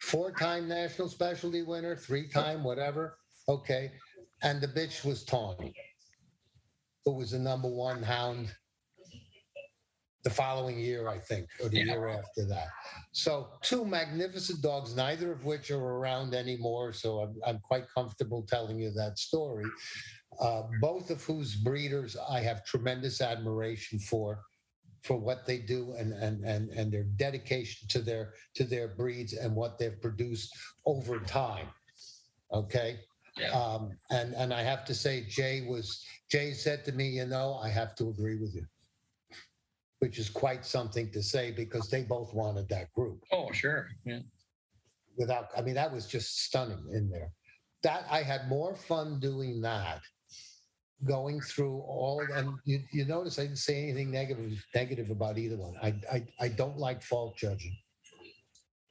4-time national specialty winner, 3-time, whatever. Okay. And the bitch was Tawny, who was the #1 hound the following year, I think, or the year after that. So 2 magnificent dogs, neither of which are around anymore. So I'm quite comfortable telling you that story. Both of whose breeders I have tremendous admiration for what they do and their dedication to their breeds and what they've produced over time. Okay. Yeah. And I have to say, Jay said to me, I have to agree with you, which is quite something to say because they both wanted that group. Oh, sure. Yeah. That was just stunning in there. That I had more fun doing that, going through all, and you notice I didn't say anything negative about either one. I don't like fault judging.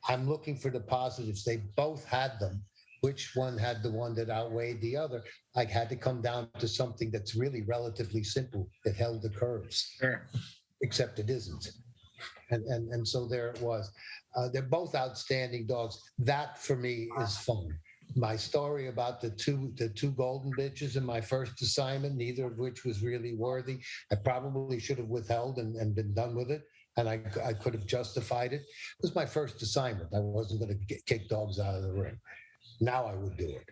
I'm looking for the positives. They both had them. Which one had the one that outweighed the other? I had to come down to something that's really relatively simple that held the curves. Sure. Except it isn't. And so there it was. They're both outstanding dogs. That for me is fun. My story about the two golden bitches in my first assignment, neither of which was really worthy. I probably should have withheld and been done with it. And I could have justified it. It was my first assignment. I wasn't going to kick dogs out of the ring. Now I would do it.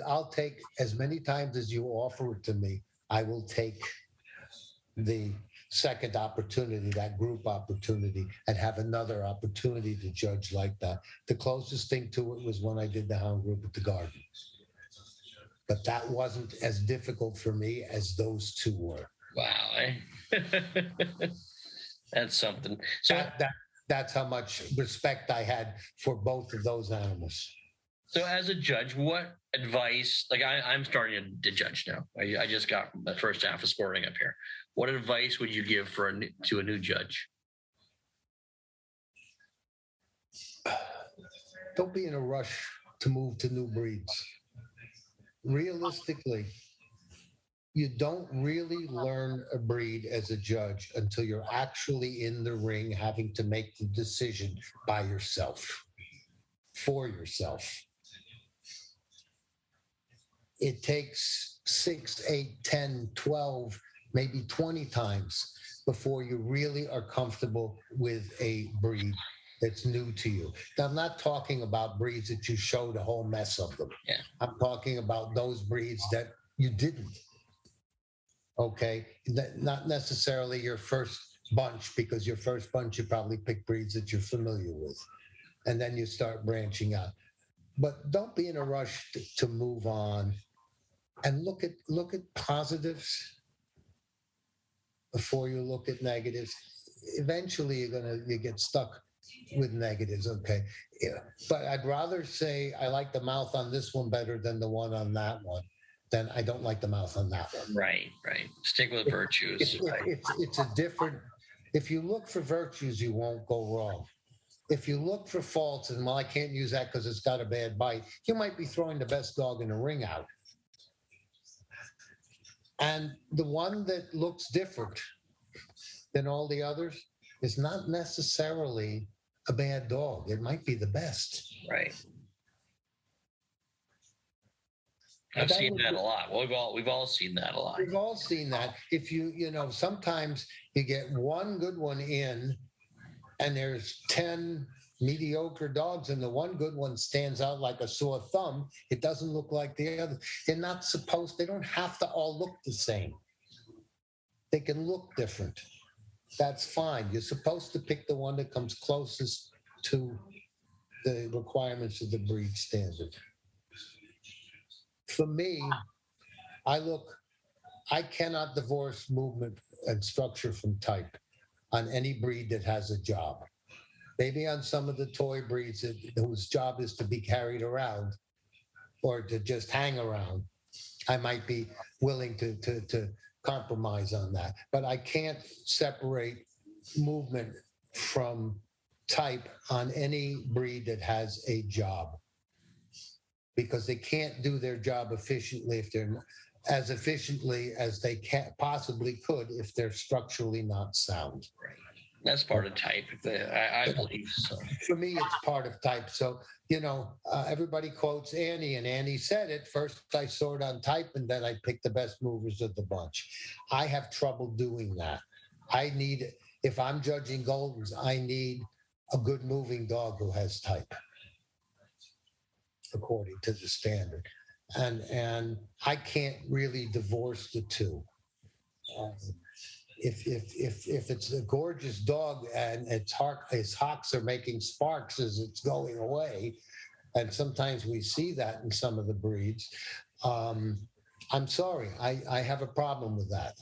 I'll take as many times as you offer it to me. I will take the second opportunity, that group opportunity, and have another opportunity to judge like that. The closest thing to it was when I did the hound group at the Garden. But that wasn't as difficult for me as those two were. Wow. That's something. So that's how much respect I had for both of those animals. So as a judge, what advice, like I'm starting to judge now. I just got the first half of sporting up here. What advice would you give to a new judge? Don't be in a rush to move to new breeds. Realistically, you don't really learn a breed as a judge until you're actually in the ring having to make the decision by yourself, for yourself. It takes 6, 8, 10, 12, maybe 20 times before you really are comfortable with a breed that's new to you. Now, I'm not talking about breeds that you showed a whole mess of them. Yeah. I'm talking about those breeds that you didn't. Okay, not necessarily your first bunch, because your first bunch you probably pick breeds that you're familiar with, and then you start branching out. But don't be in a rush to move on, and look at positives before you look at negatives. Eventually, you get stuck with negatives. Okay, yeah. But I'd rather say I like the mouth on this one better than the one on that one. then I don't like the mouth on that one. Right. Stick with virtues. It's a different. If you look for virtues, you won't go wrong. If you look for faults, and well, I can't use that because it's got a bad bite, you might be throwing the best dog in the ring out. And the one that looks different than all the others is not necessarily a bad dog. It might be the best. Right. I've seen that a lot. We've all seen that a lot. We've all seen that. If sometimes you get one good one in, and there's 10 mediocre dogs, and the one good one stands out like a sore thumb. It doesn't look like the other. They don't have to all look the same. They can look different. That's fine. You're supposed to pick the one that comes closest to the requirements of the breed standard. For me, I cannot divorce movement and structure from type on any breed that has a job. Maybe on some of the toy breeds whose job is to be carried around or to just hang around, I might be willing to compromise on that. But I can't separate movement from type on any breed that has a job, because they can't do their job efficiently if they're as efficiently as they possibly could if they're structurally not sound. Right. That's part of type. I believe so. For me, it's part of type. So, everybody quotes Annie, and Annie said it. First, I sort on type, and then I pick the best movers of the bunch. I have trouble doing that. If I'm judging Goldens, I need a good moving dog who has type, according to the standard. And I can't really divorce the two. If it's a gorgeous dog and its hocks are making sparks as it's going away, and sometimes we see that in some of the breeds, I'm sorry, I have a problem with that.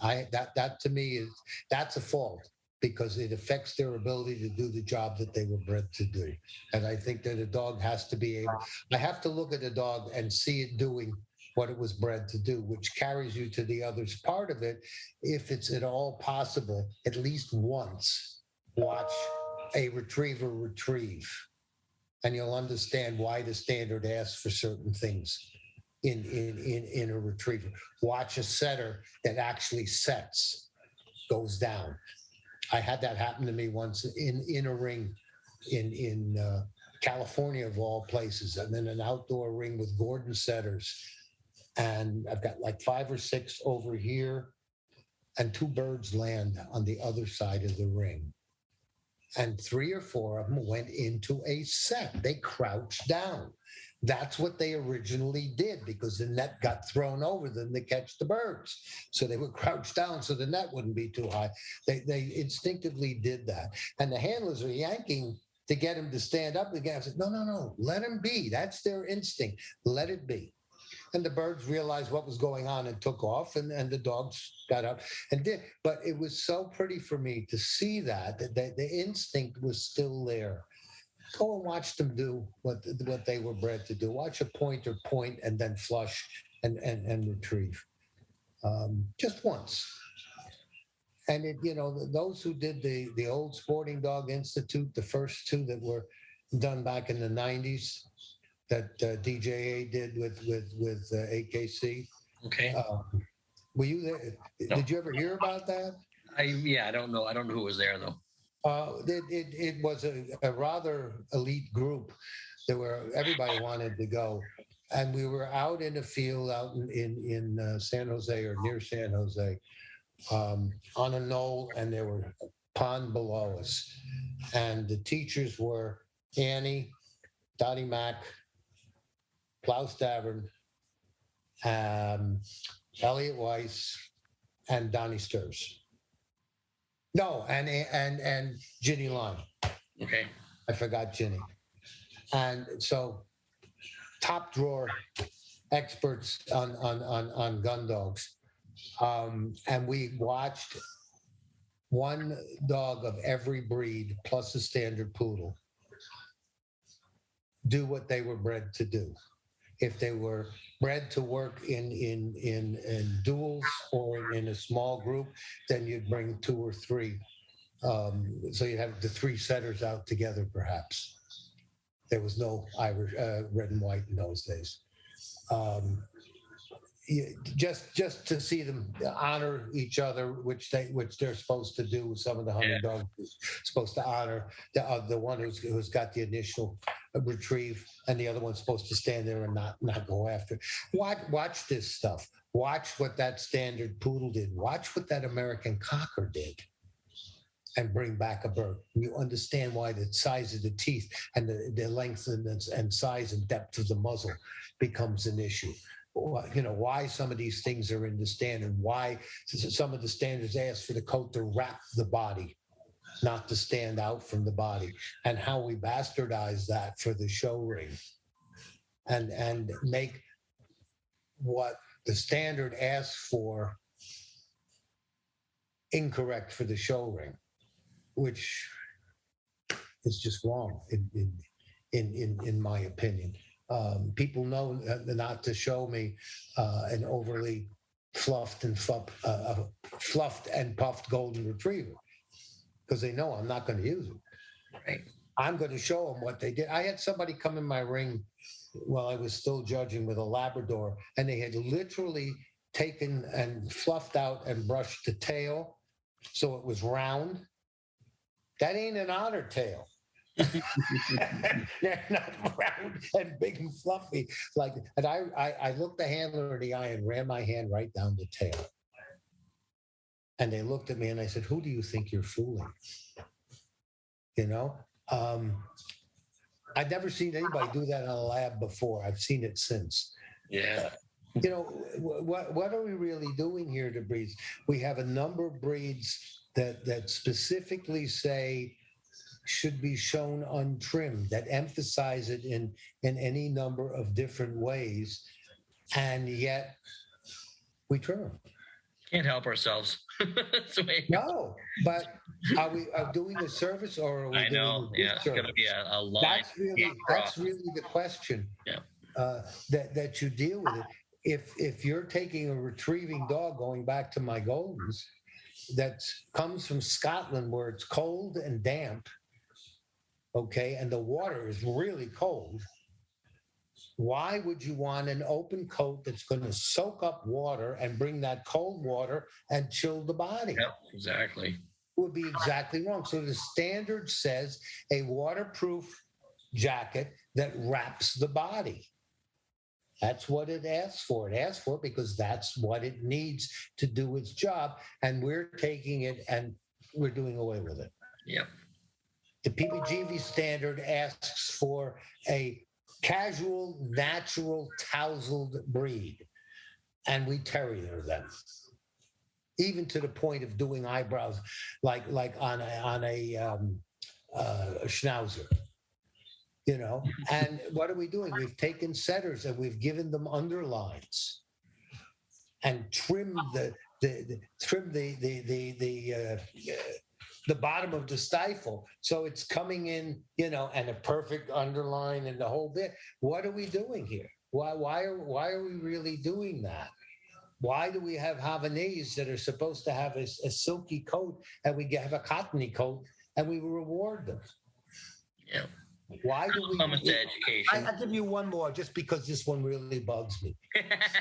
That to me that's a fault, because it affects their ability to do the job that they were bred to do. And I think that a dog has to be able, I have to look at a dog and see it doing what it was bred to do, which carries you to the other part of it. If it's at all possible, at least once, watch a retriever retrieve, and you'll understand why the standard asks for certain things in a retriever. Watch a setter that actually sets, goes down. I had that happen to me once in a ring in California, of all places, and then an outdoor ring with Gordon setters. And I've got like 5 or 6 over here, and 2 birds land on the other side of the ring. And 3 or 4 of them went into a set. They crouched down. That's what they originally did, because the net got thrown over them to catch the birds. So they would crouch down so the net wouldn't be too high. They instinctively did that. And the handlers are yanking to get him to stand up again. I said, no, let him be. That's their instinct. Let it be. And the birds realized what was going on and took off, and the dogs got up and did. But it was so pretty for me to see that the instinct was still there. Go and watch them do what they were bred to do. Watch a pointer point and then flush and retrieve. Just once. And those who did the old Sporting Dog Institute, the first 2 that were done back in the 90s, that DJA did with AKC. Okay. Were you there? No. Did you ever hear about that? I don't know. I don't know who was there though. It was a rather elite group. Everybody wanted to go, and we were out in a field out in San Jose, or near San Jose, on a knoll, and there were a pond below us, and the teachers were Annie, Dottie Mack, Klaus Davern, Elliot Weiss, and Donnie Stirs. No, and Ginny Lime. Okay. I forgot Ginny. And so top drawer experts on gun dogs. And we watched one dog of every breed plus a standard poodle do what they were bred to do. If they were bred to work in duels or in a small group, then you'd bring two or three. So you'd have the three setters out together, perhaps. There was no Irish red and white in those days. Just to see them honor each other, which they're supposed to do. Some of the hunting dogs are supposed to honor the one who's got the initial retrieve, and the other one's supposed to stand there and not go after. Watch this stuff. Watch what that standard poodle did. Watch what that American cocker did, and bring back a bird. You understand why the size of the teeth and the length and size and depth of the muzzle becomes an issue. You know, why some of these things are in the standard, why some of the standards ask for the coat to wrap the body, not to stand out from the body, and how we bastardize that for the show ring and make what the standard asks for incorrect for the show ring, which is just wrong in my opinion. People know not to show me an overly fluffed and puffed golden retriever, because they know I'm not going to use it. Right. I'm going to show them what they did. I had somebody come in my ring while I was still judging with a Labrador, and they had literally taken and fluffed out and brushed the tail so it was round. That ain't an otter tail. They're not round and big and fluffy. And I looked the handler in the eye and ran my hand right down the tail. And they looked at me and I said, "Who do you think you're fooling?" You know, I'd never seen anybody do that in a lab before. I've seen it since. Yeah. You know, what are we really doing here to breeds? We have a number of breeds that specifically say should be shown untrimmed, that emphasize it in any number of different ways, and yet we trim them. Can't help ourselves. No, but are we doing a service, or are we I know, doing a it's going to be a line. That's really the question. Yeah. That you deal with it. If you're taking a retrieving dog, going back to my Goldens, that comes from Scotland where it's cold and damp, okay, and the water is really cold, why would you want an open coat that's going to soak up water and bring that cold water and chill the body? Yep, exactly. It would be exactly wrong. So the standard says a waterproof jacket that wraps the body. That's what it asks for. It asks for it because that's what it needs to do its job. And we're taking it and we're doing away with it. Yep. The PBGV standard asks for a casual, natural, tousled breed. And we terrier them. Even to the point of doing eyebrows like on a schnauzer. You know, and what are we doing? We've taken setters and we've given them underlines and trimmed the bottom of the stifle so it's coming in, you know, and a perfect underline and the whole bit. What are we doing here? Why are we really doing that? Why do we have Havanese that are supposed to have a silky coat and we have a cottony coat and we reward them? Yeah. Why do we? Comes to education. I'll give you one more just because this one really bugs me.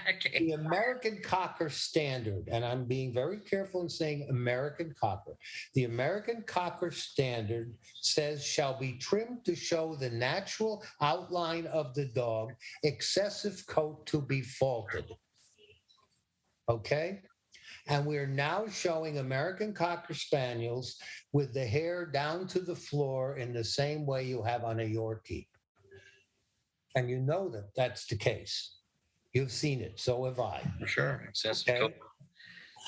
Okay. The American Cocker Standard, and I'm being very careful in saying American Cocker. The American Cocker Standard says shall be trimmed to show the natural outline of the dog, excessive coat to be faulted. Okay? And we're now showing American Cocker Spaniels with the hair down to the floor in the same way you have on a Yorkie. And you know that that's the case. You've seen it. So have I. For sure. Excessive coat.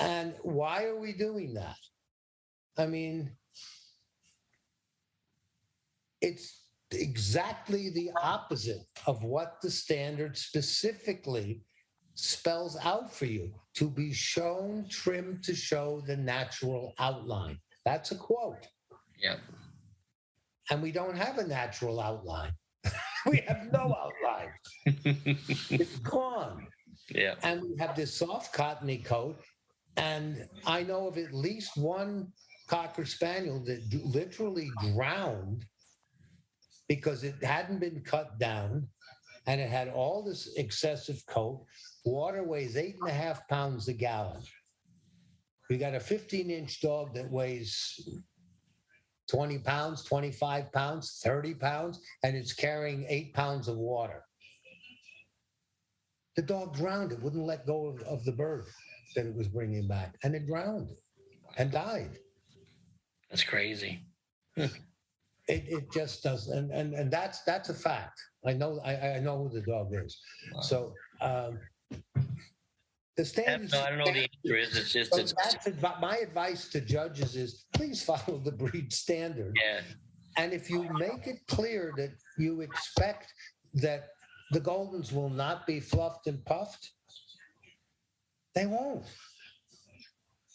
And why are we doing that? I mean, it's exactly the opposite of what the standard specifically spells out for you: to be shown, trimmed to show the natural outline. That's a quote. Yeah. And we don't have a natural outline. We have no outline. It's gone. Yeah. And we have this soft cottony coat. And I know of at least one Cocker Spaniel that literally drowned because it hadn't been cut down and it had all this excessive coat. Water weighs 8.5 pounds a gallon. We got a 15-inch dog that weighs 20 pounds, 25 pounds, 30 pounds, and it's carrying 8 pounds of water. The dog drowned. It wouldn't let go of the bird that it was bringing back, and it drowned and died. That's crazy. It just doesn't, and that's a fact. I know who the dog is. Wow. So the standard. No, I don't know the answer is. It's just. So my advice to judges is please follow the breed standard. Yeah. And if you make it clear that you expect that the Goldens will not be fluffed and puffed, they won't.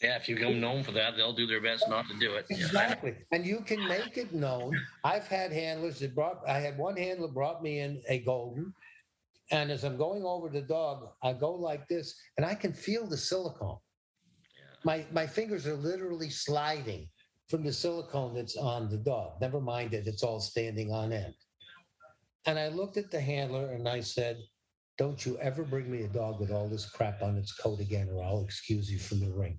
Yeah, if you become known for that, they'll do their best not to do it. Exactly. Yeah. And you can make it known. I've had handlers I had one handler brought me in a Golden, and as I'm going over the dog, I go like this, and I can feel the silicone. Yeah. My fingers are literally sliding from the silicone that's on the dog. Never mind that it's all standing on end. And I looked at the handler and I said, don't you ever bring me a dog with all this crap on its coat again, or I'll excuse you from the ring.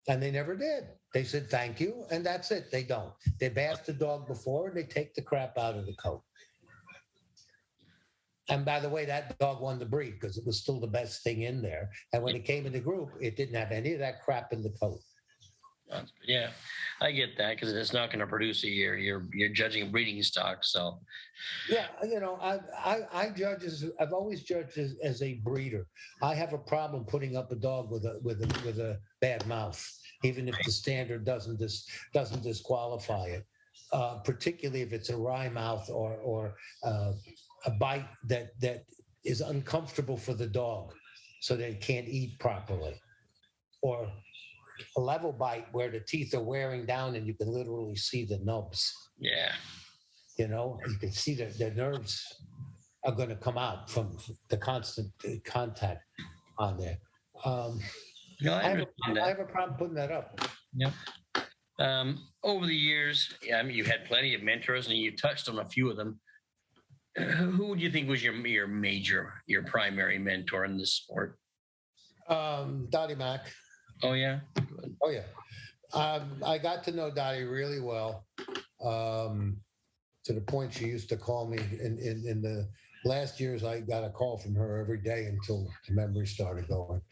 And they never did. They said, thank you. And that's it. They don't. They bathed the dog before and they take the crap out of the coat. And by the way, that dog won the breed because it was still the best thing in there. And when it came in the group, it didn't have any of that crap in the coat. Yeah, I get that because it's not going to produce a year. You're judging breeding stock, so. Yeah, I've always judged as a breeder. I have a problem putting up a dog with a bad mouth, even if the standard doesn't disqualify it. Particularly if it's a wry mouth or a bite that is uncomfortable for the dog, so they can't eat properly, or a level bite where the teeth are wearing down and you can literally see the nubs. Yeah. You can see that the nerves are going to come out from the constant contact on there. I have a problem putting that up. Yep. Over the years, you've had plenty of mentors and you touched on a few of them. Who would you think was your primary mentor in this sport? Dottie Mack. Oh, yeah? Good. Oh, yeah. I got to know Dottie really well, to the point she used to call me. In the last years, I got a call from her every day until the memory started going.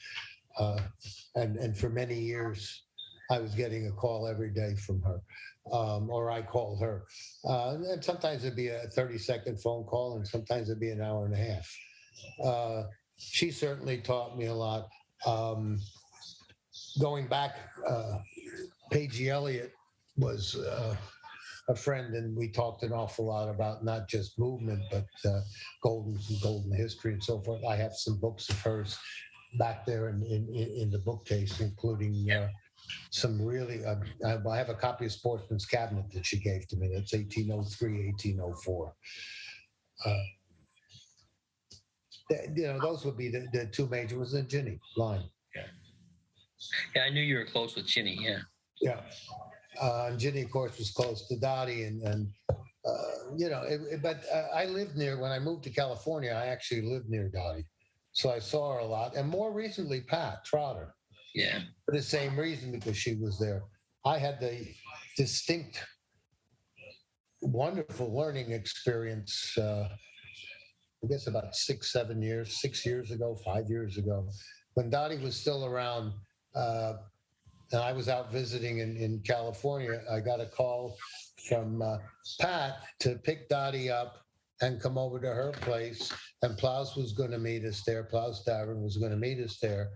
And for many years, I was getting a call every day from her, or I called her. And sometimes it'd be a 30-second phone call, and sometimes it'd be an hour and a half. She certainly taught me a lot. Going back, Paige Elliott was a friend, and we talked an awful lot about not just movement, but Goldens and Golden history and so forth. I have some books of hers back there in the bookcase, including some really, I have a copy of Sportsman's Cabinet that she gave to me. That's 1803, 1804. Those would be the two major ones, and Ginny Line. Yeah, I knew you were close with Ginny, yeah. Yeah. And Ginny, of course, was close to Dottie. But I lived near, when I moved to California, I actually lived near Dottie. So I saw her a lot. And more recently, Pat Trotter. Yeah. For the same reason, because she was there. I had the distinct, wonderful learning experience, I guess about 6 years ago, 5 years ago, when Dottie was still around. And I was out visiting in California. I got a call from Pat to pick Dottie up and come over to her place. And Plows was going to meet us there. Plows Davern was going to meet us there.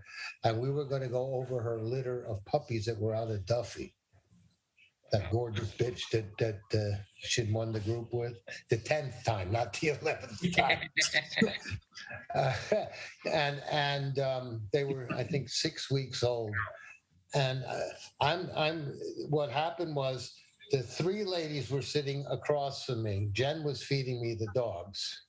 And we were going to go over her litter of puppies that were out of Duffy. That gorgeous bitch that she'd won the group with. The 10th time, not the 11th time. And they were, I think, 6 weeks old. And what happened was the three ladies were sitting across from me. Jen was feeding me the dogs,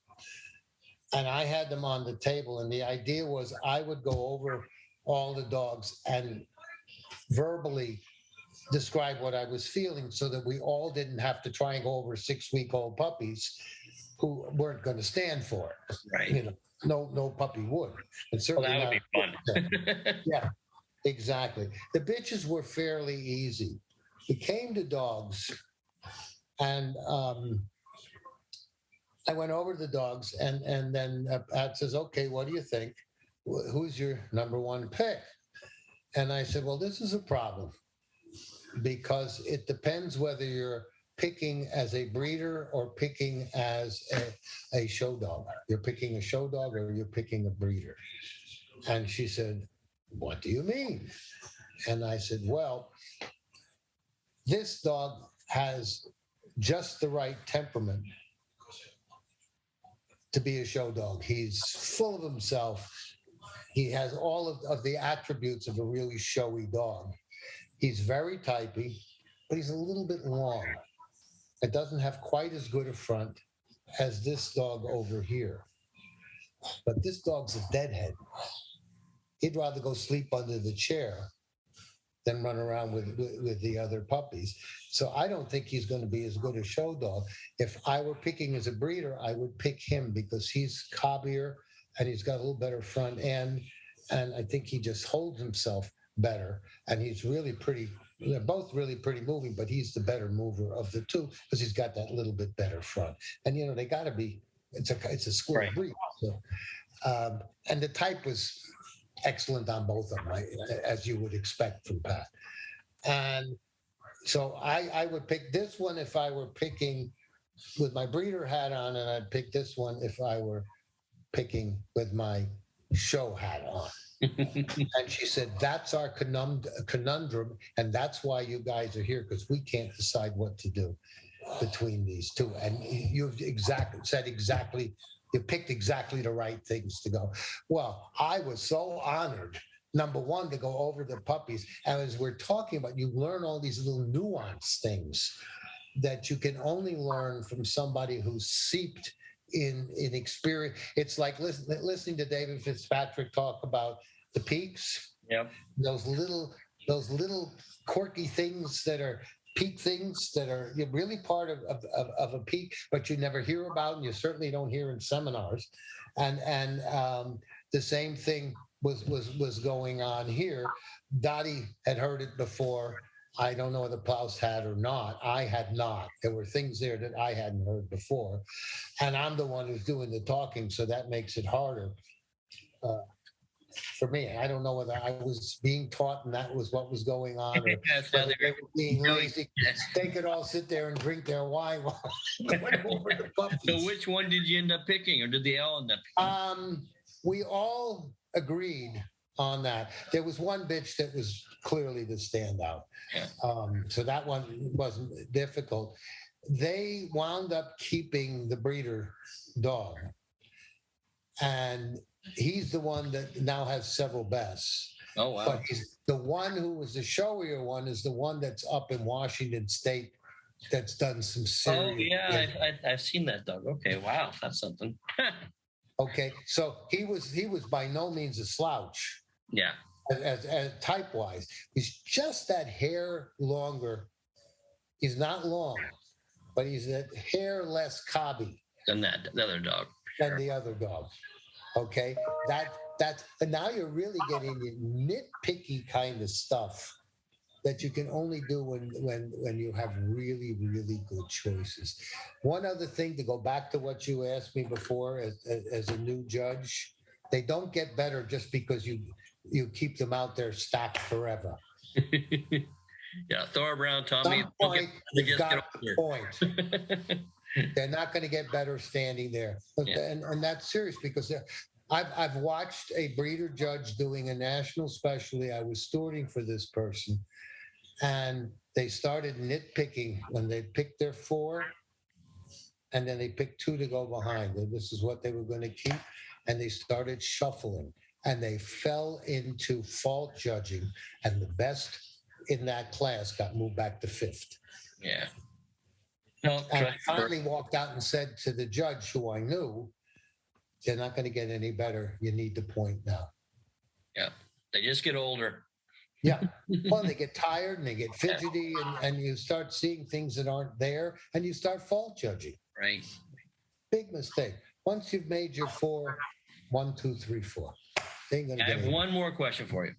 and I had them on the table. And the idea was I would go over all the dogs and verbally describe what I was feeling so that we all didn't have to try and go over 6-week-old puppies who weren't going to stand for it. Right. You know, no puppy would. And certainly that would be fun. Yeah, exactly. The bitches were fairly easy. We came to dogs, and I went over to the dogs, and then Pat says, "Okay, what do you think? Who's your number one pick?" And I said, "Well, this is a problem because it depends whether you're picking as a breeder or picking as a show dog. You're picking a show dog or you're picking a breeder." And she said, "What do you mean?" And I said, "Well, this dog has just the right temperament to be a show dog. He's full of himself. He has all of the attributes of a really showy dog. He's very typey, but he's a little bit long. It doesn't have quite as good a front as this dog over here. But this dog's a deadhead. He'd rather go sleep under the chair than run around with the other puppies. So I don't think he's going to be as good a show dog. If I were picking as a breeder, I would pick him because he's cobbier and he's got a little better front end. And I think he just holds himself better. And he's really pretty, they're both really pretty moving, but he's the better mover of the two because he's got that little bit better front. And, you know, they got to be, it's a square breed. So, and the type was excellent on both of them, right? As you would expect from Pat. And so I would pick this one if I were picking with my breeder hat on, and I'd pick this one if I were picking with my show hat on. And she said, "That's our conundrum, and that's why you guys are here, because we can't decide what to do between these two." And you've you picked exactly the right things to go. Well, I was so honored, number one, to go over the puppies. And as we're talking about, you learn all these little nuanced things that you can only learn from somebody who's seeped in experience. It's like listening to David Fitzpatrick talk about the peaks. Yep. Those little quirky things that are peak things that are really part of a peak, but you never hear about, and you certainly don't hear in seminars. And the same thing was going on here. Dottie had heard it before. I don't know whether Klaus had or not. I had not. There were things there that I hadn't heard before. And I'm the one who's doing the talking, so that makes it harder. For me, I don't know whether I was being taught and that was what was going on, or whether they were being lazy. They could all sit there and drink their wine while going over the puppies. So which one did you end up picking, or did they all end up picking? We all agreed on that. There was one bitch that was clearly the standout. Yeah. So that one wasn't difficult. They wound up keeping the breeder dog. And he's the one that now has several bests. Oh, wow. But the one who was the showier one is the one that's up in Washington State that's done some serious... Oh, yeah, I've seen that dog. Okay, wow, that's something. Okay, so he was by no means a slouch. Yeah. As type-wise. He's just that hair longer. He's not long, but he's a hair less cobby. Than the other dog. Than the other dog. Okay, that's and now you're really getting into nitpicky kind of stuff that you can only do when you have really, really good choices. One other thing, to go back to what you asked me before, as a new judge, they don't get better just because you keep them out there stacked forever. Yeah, Thor Brown, Tommy. Point. They're not going to get better standing there. Yeah. And that's serious, because I've watched a breeder judge doing a national specialty. I was stewarding for this person, and they started nitpicking when they picked their 4, and then they picked 2 to go behind. And this is what they were going to keep, and they started shuffling, and they fell into fault judging, and the best in that class got moved back to 5th. Yeah. No, And I finally walked out and said to the judge, who I knew, they're not going to get any better. You need to point now. Yeah. They just get older. Yeah. Well, they get tired and they get fidgety, and you start seeing things that aren't there, and you start fault judging. Right. Big mistake. Once you've made your 4, 1, 2, 3, 4. I have one more question for you.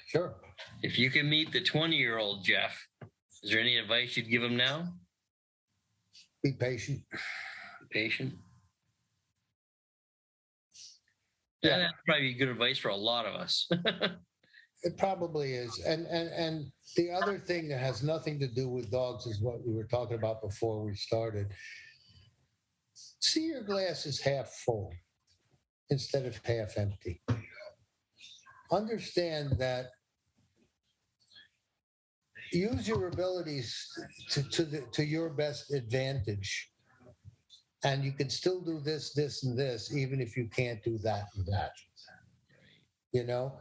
Sure. If you can meet the 20-year-old Jeff, is there any advice you'd give him now? Be patient. Be patient. Yeah, that's probably good advice for a lot of us. It probably is. And the other thing that has nothing to do with dogs is what we were talking about before we started. See your glass is half full instead of half empty. Understand that use your abilities to your best advantage. And you can still do this, this, and this, even if you can't do that and that. You know,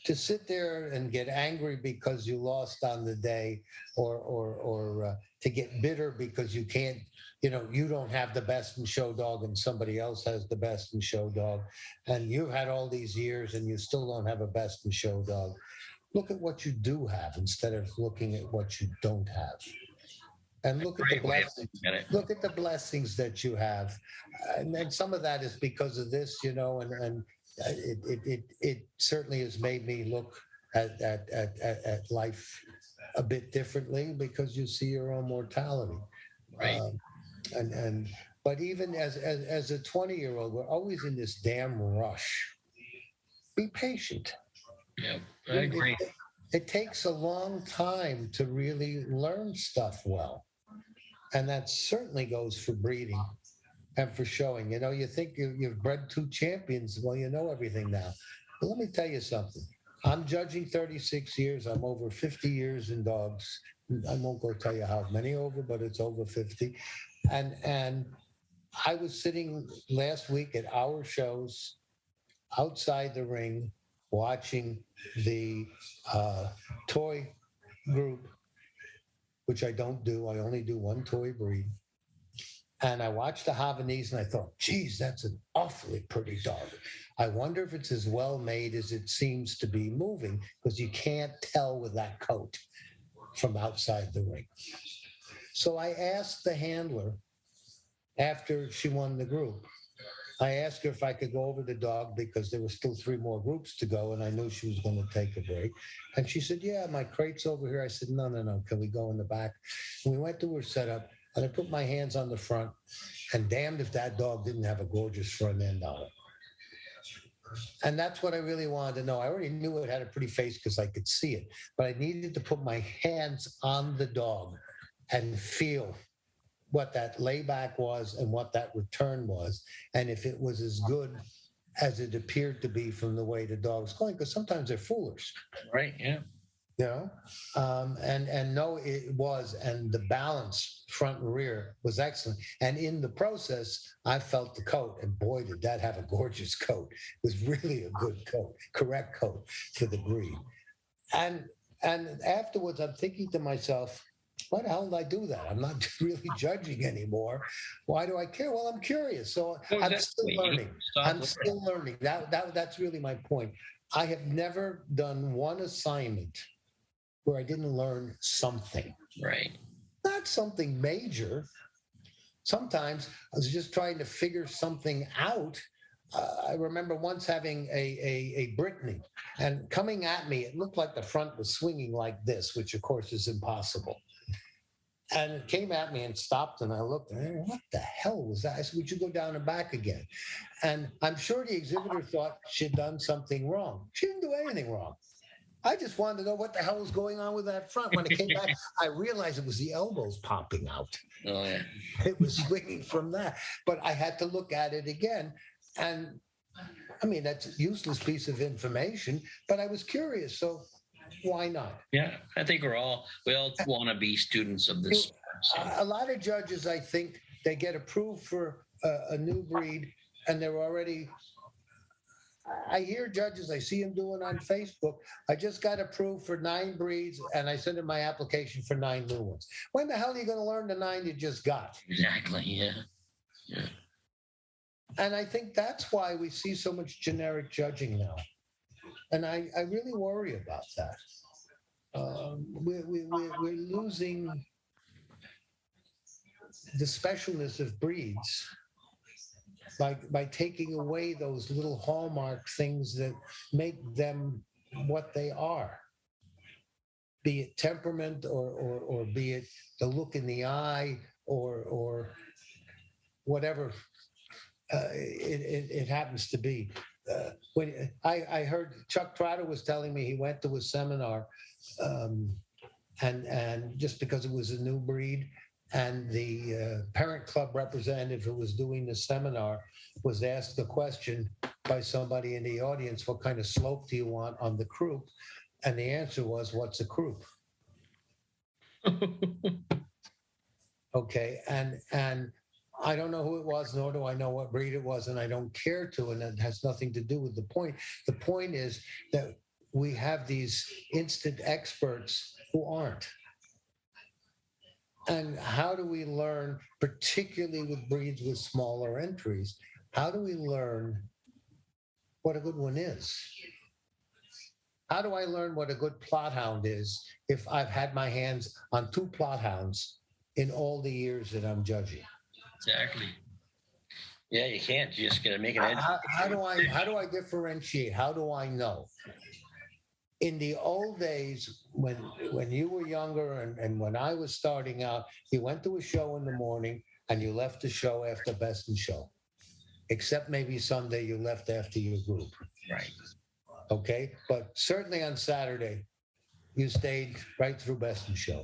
to sit there and get angry because you lost on the day, or to get bitter because you can't, you don't have the best in show dog and somebody else has the best in show dog, and you've had all these years and you still don't have a best in show dog. Look at what you do have instead of looking at what you don't have. And look at the blessings. Look at the blessings that you have, and then some of that is because of this, and it certainly has made me look at life a bit differently because you see your own mortality. Right. But even as a 20-year-old, we're always in this damn rush. Be patient. Yeah, I agree. It takes a long time to really learn stuff well. And that certainly goes for breeding and for showing. You think you've bred 2 champions. Well, you know everything now. But let me tell you something. I'm judging 36 years. I'm over 50 years in dogs. I won't go tell you how many over, but it's over 50. And I was sitting last week at our shows outside the ring watching the toy group, which I don't do. I only do 1 toy breed. And I watched the Havanese and I thought, geez, that's an awfully pretty dog. I wonder if it's as well made as it seems to be moving, because you can't tell with that coat from outside the ring. So I asked the handler after she won the group, I asked her if I could go over the dog because there were still 3 more groups to go, and I knew she was going to take a break. And she said, yeah, my crate's over here. I said, no, can we go in the back? And we went to her setup, and I put my hands on the front, and damned if that dog didn't have a gorgeous front end on it. And that's what I really wanted to know. I already knew it had a pretty face because I could see it, but I needed to put my hands on the dog and feel what that layback was and what that return was, and if it was as good as it appeared to be from the way the dog was going, because sometimes they're foolish. Right, yeah. And no, it was, and the balance front and rear was excellent. And in the process, I felt the coat, and boy, did that have a gorgeous coat. It was really a good coat, correct coat for the breed. And afterwards, I'm thinking to myself, why the hell did I do that? I'm not really judging anymore. Why do I care? Well, I'm curious. So I'm still learning. I'm still learning. That's really my point. I have never done one assignment where I didn't learn something. Right. Not something major. Sometimes I was just trying to figure something out. I remember once having a Brittany, and coming at me, it looked like the front was swinging like this, which of course is impossible. And it came at me and stopped, and I looked, and what the hell was that? I said, would you go down and back again? And I'm sure the exhibitor thought she'd done something wrong. She didn't do anything wrong. I just wanted to know what the hell was going on with that front. When it came back, I realized it was the elbows popping out. Oh, yeah. It was swinging from that. But I had to look at it again. And I mean, that's a useless piece of information, but I was curious. So why not? Yeah, I think we all want to be students of this. A lot of judges, I think, they get approved for a new breed, and they're already I hear judges, I see them doing on Facebook. I just got approved for 9 breeds and I sent in my application for 9 new ones. When the hell are you going to learn the 9 you just got? Exactly. Yeah. Yeah. And I think that's why we see so much generic judging now. And I really worry about that. We're losing the specialness of breeds by taking away those little hallmark things that make them what they are, be it temperament or be it the look in the eye or whatever it happens to be. When I heard Chuck Trotter was telling me he went to a seminar, and just because it was a new breed, and the parent club representative who was doing the seminar was asked the question by somebody in the audience, what kind of slope do you want on the croup? And the answer was, what's a croup? Okay, and I don't know who it was, nor do I know what breed it was, and I don't care to, and it has nothing to do with the point. The point is that we have these instant experts who aren't. And how do we learn, particularly with breeds with smaller entries, how do we learn what a good one is? How do I learn what a good plot hound is if I've had my hands on 2 plot hounds in all the years that I'm judging? Exactly. Yeah, you can't. You're just gonna make an edge. How do I differentiate? How do I know? In the old days, when you were younger and when I was starting out, you went to a show in the morning and you left the show after best in show, except maybe Sunday you left after your group. Right. Okay, but certainly on Saturday, you stayed right through best in show.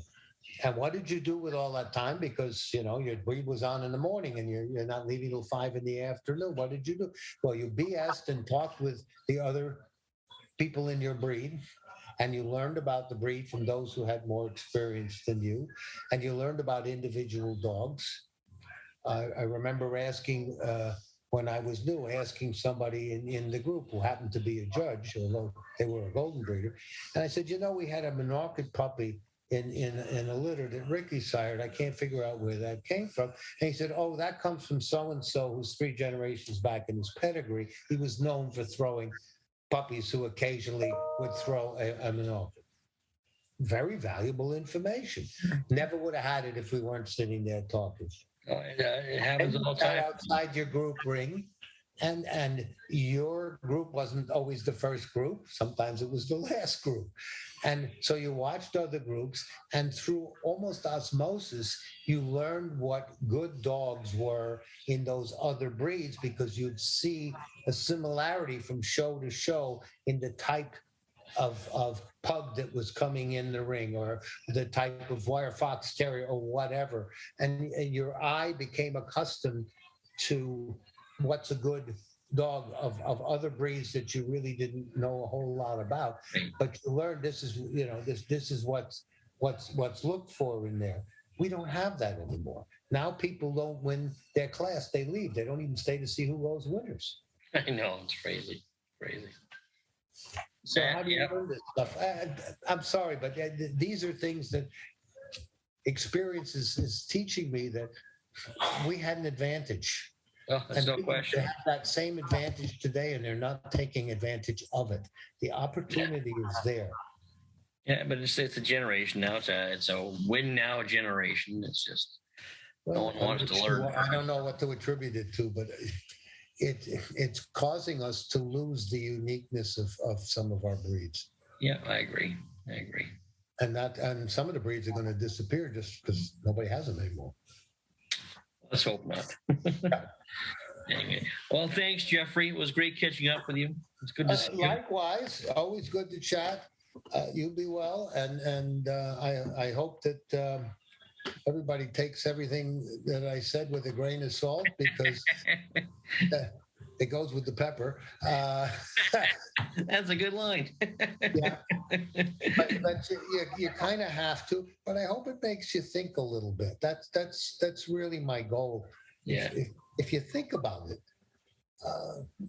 And what did you do with all that time? Because, you know, your breed was on in the morning and you're not leaving till 5 in the afternoon. What did you do? Well, you BS'd and talked with the other people in your breed, and you learned about the breed from those who had more experience than you, and you learned about individual dogs. I remember asking, when I was new, asking somebody in the group who happened to be a judge, although they were a golden breeder, and I said, you know, we had a Minorcan puppy in a litter that Ricky sired. I can't figure out where that came from. And he said, oh, that comes from so-and-so who's 3 generations back in his pedigree. He was known for throwing puppies who occasionally would throw a Minorcan. Very valuable information. Never would have had it if we weren't sitting there talking. It happens all the time. Outside your group ring, and your group wasn't always the first group. Sometimes it was the last group. And so you watched other groups, and through almost osmosis, you learned what good dogs were in those other breeds because you'd see a similarity from show to show in the type of pug that was coming in the ring or the type of wire fox terrier or whatever. And your eye became accustomed to what's a good dog of other breeds that you really didn't know a whole lot about, but you learned this is, you know, this is what's looked for in there. We don't have that anymore. Now people don't win their class, they leave. They don't even stay to see who goes winners. I know, it's crazy. So how do you learn this stuff? I'm sorry, but these are things that experience is teaching me that we had an advantage. Oh, there's no question. They have that same advantage today, and they're not taking advantage of it. The opportunity is there. Yeah, but it's a generation now. It's a win now generation. It's just no one wants to learn. I don't know what to attribute it to, but it's causing us to lose the uniqueness of some of our breeds. Yeah, I agree. And some of the breeds are going to disappear just because nobody has them anymore. Let's hope not. Anyway, well, thanks, Jeffrey. It was great catching up with you. It's good to see you. Likewise, always good to chat. You be well, and I hope that everybody takes everything that I said with a grain of salt because it goes with the pepper. That's a good line. Yeah, but you kind of have to. But I hope it makes you think a little bit. That's really my goal. Yeah. If you think about it,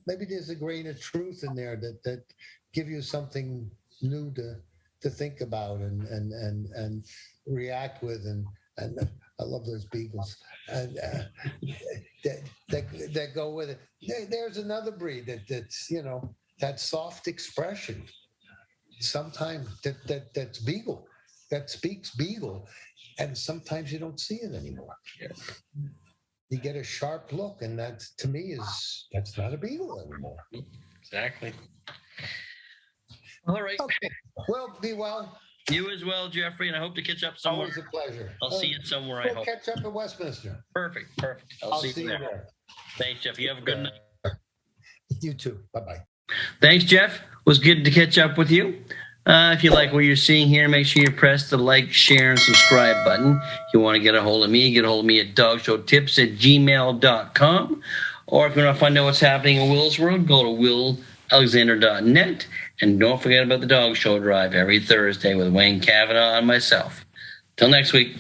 maybe there's a grain of truth in there that give you something new to think about and react with, and I love those beagles and that go with it. There's another breed that's that soft expression. Sometimes that's beagle, that speaks beagle, and sometimes you don't see it anymore. Yeah. You get a sharp look, and that to me that's not a beagle anymore. Exactly. All right. Okay. Well, be well. You as well, Jeffrey, and I hope to catch up somewhere. Always a pleasure. I'll see you somewhere. We'll I hope. Catch up in Westminster. Perfect. I'll see you there. Thanks, Jeff. You have a good night. You too. Bye-bye. Thanks, Jeff. It was good to catch up with you. If you like what you're seeing here, make sure you press the like, share, and subscribe button. If you want to get a hold of me at dogshowtips@gmail.com. Or if you want to find out what's happening in Will's world, go to willalexander.net. And don't forget about the Dog Show Drive every Thursday with Wayne Cavanaugh and myself. Till next week.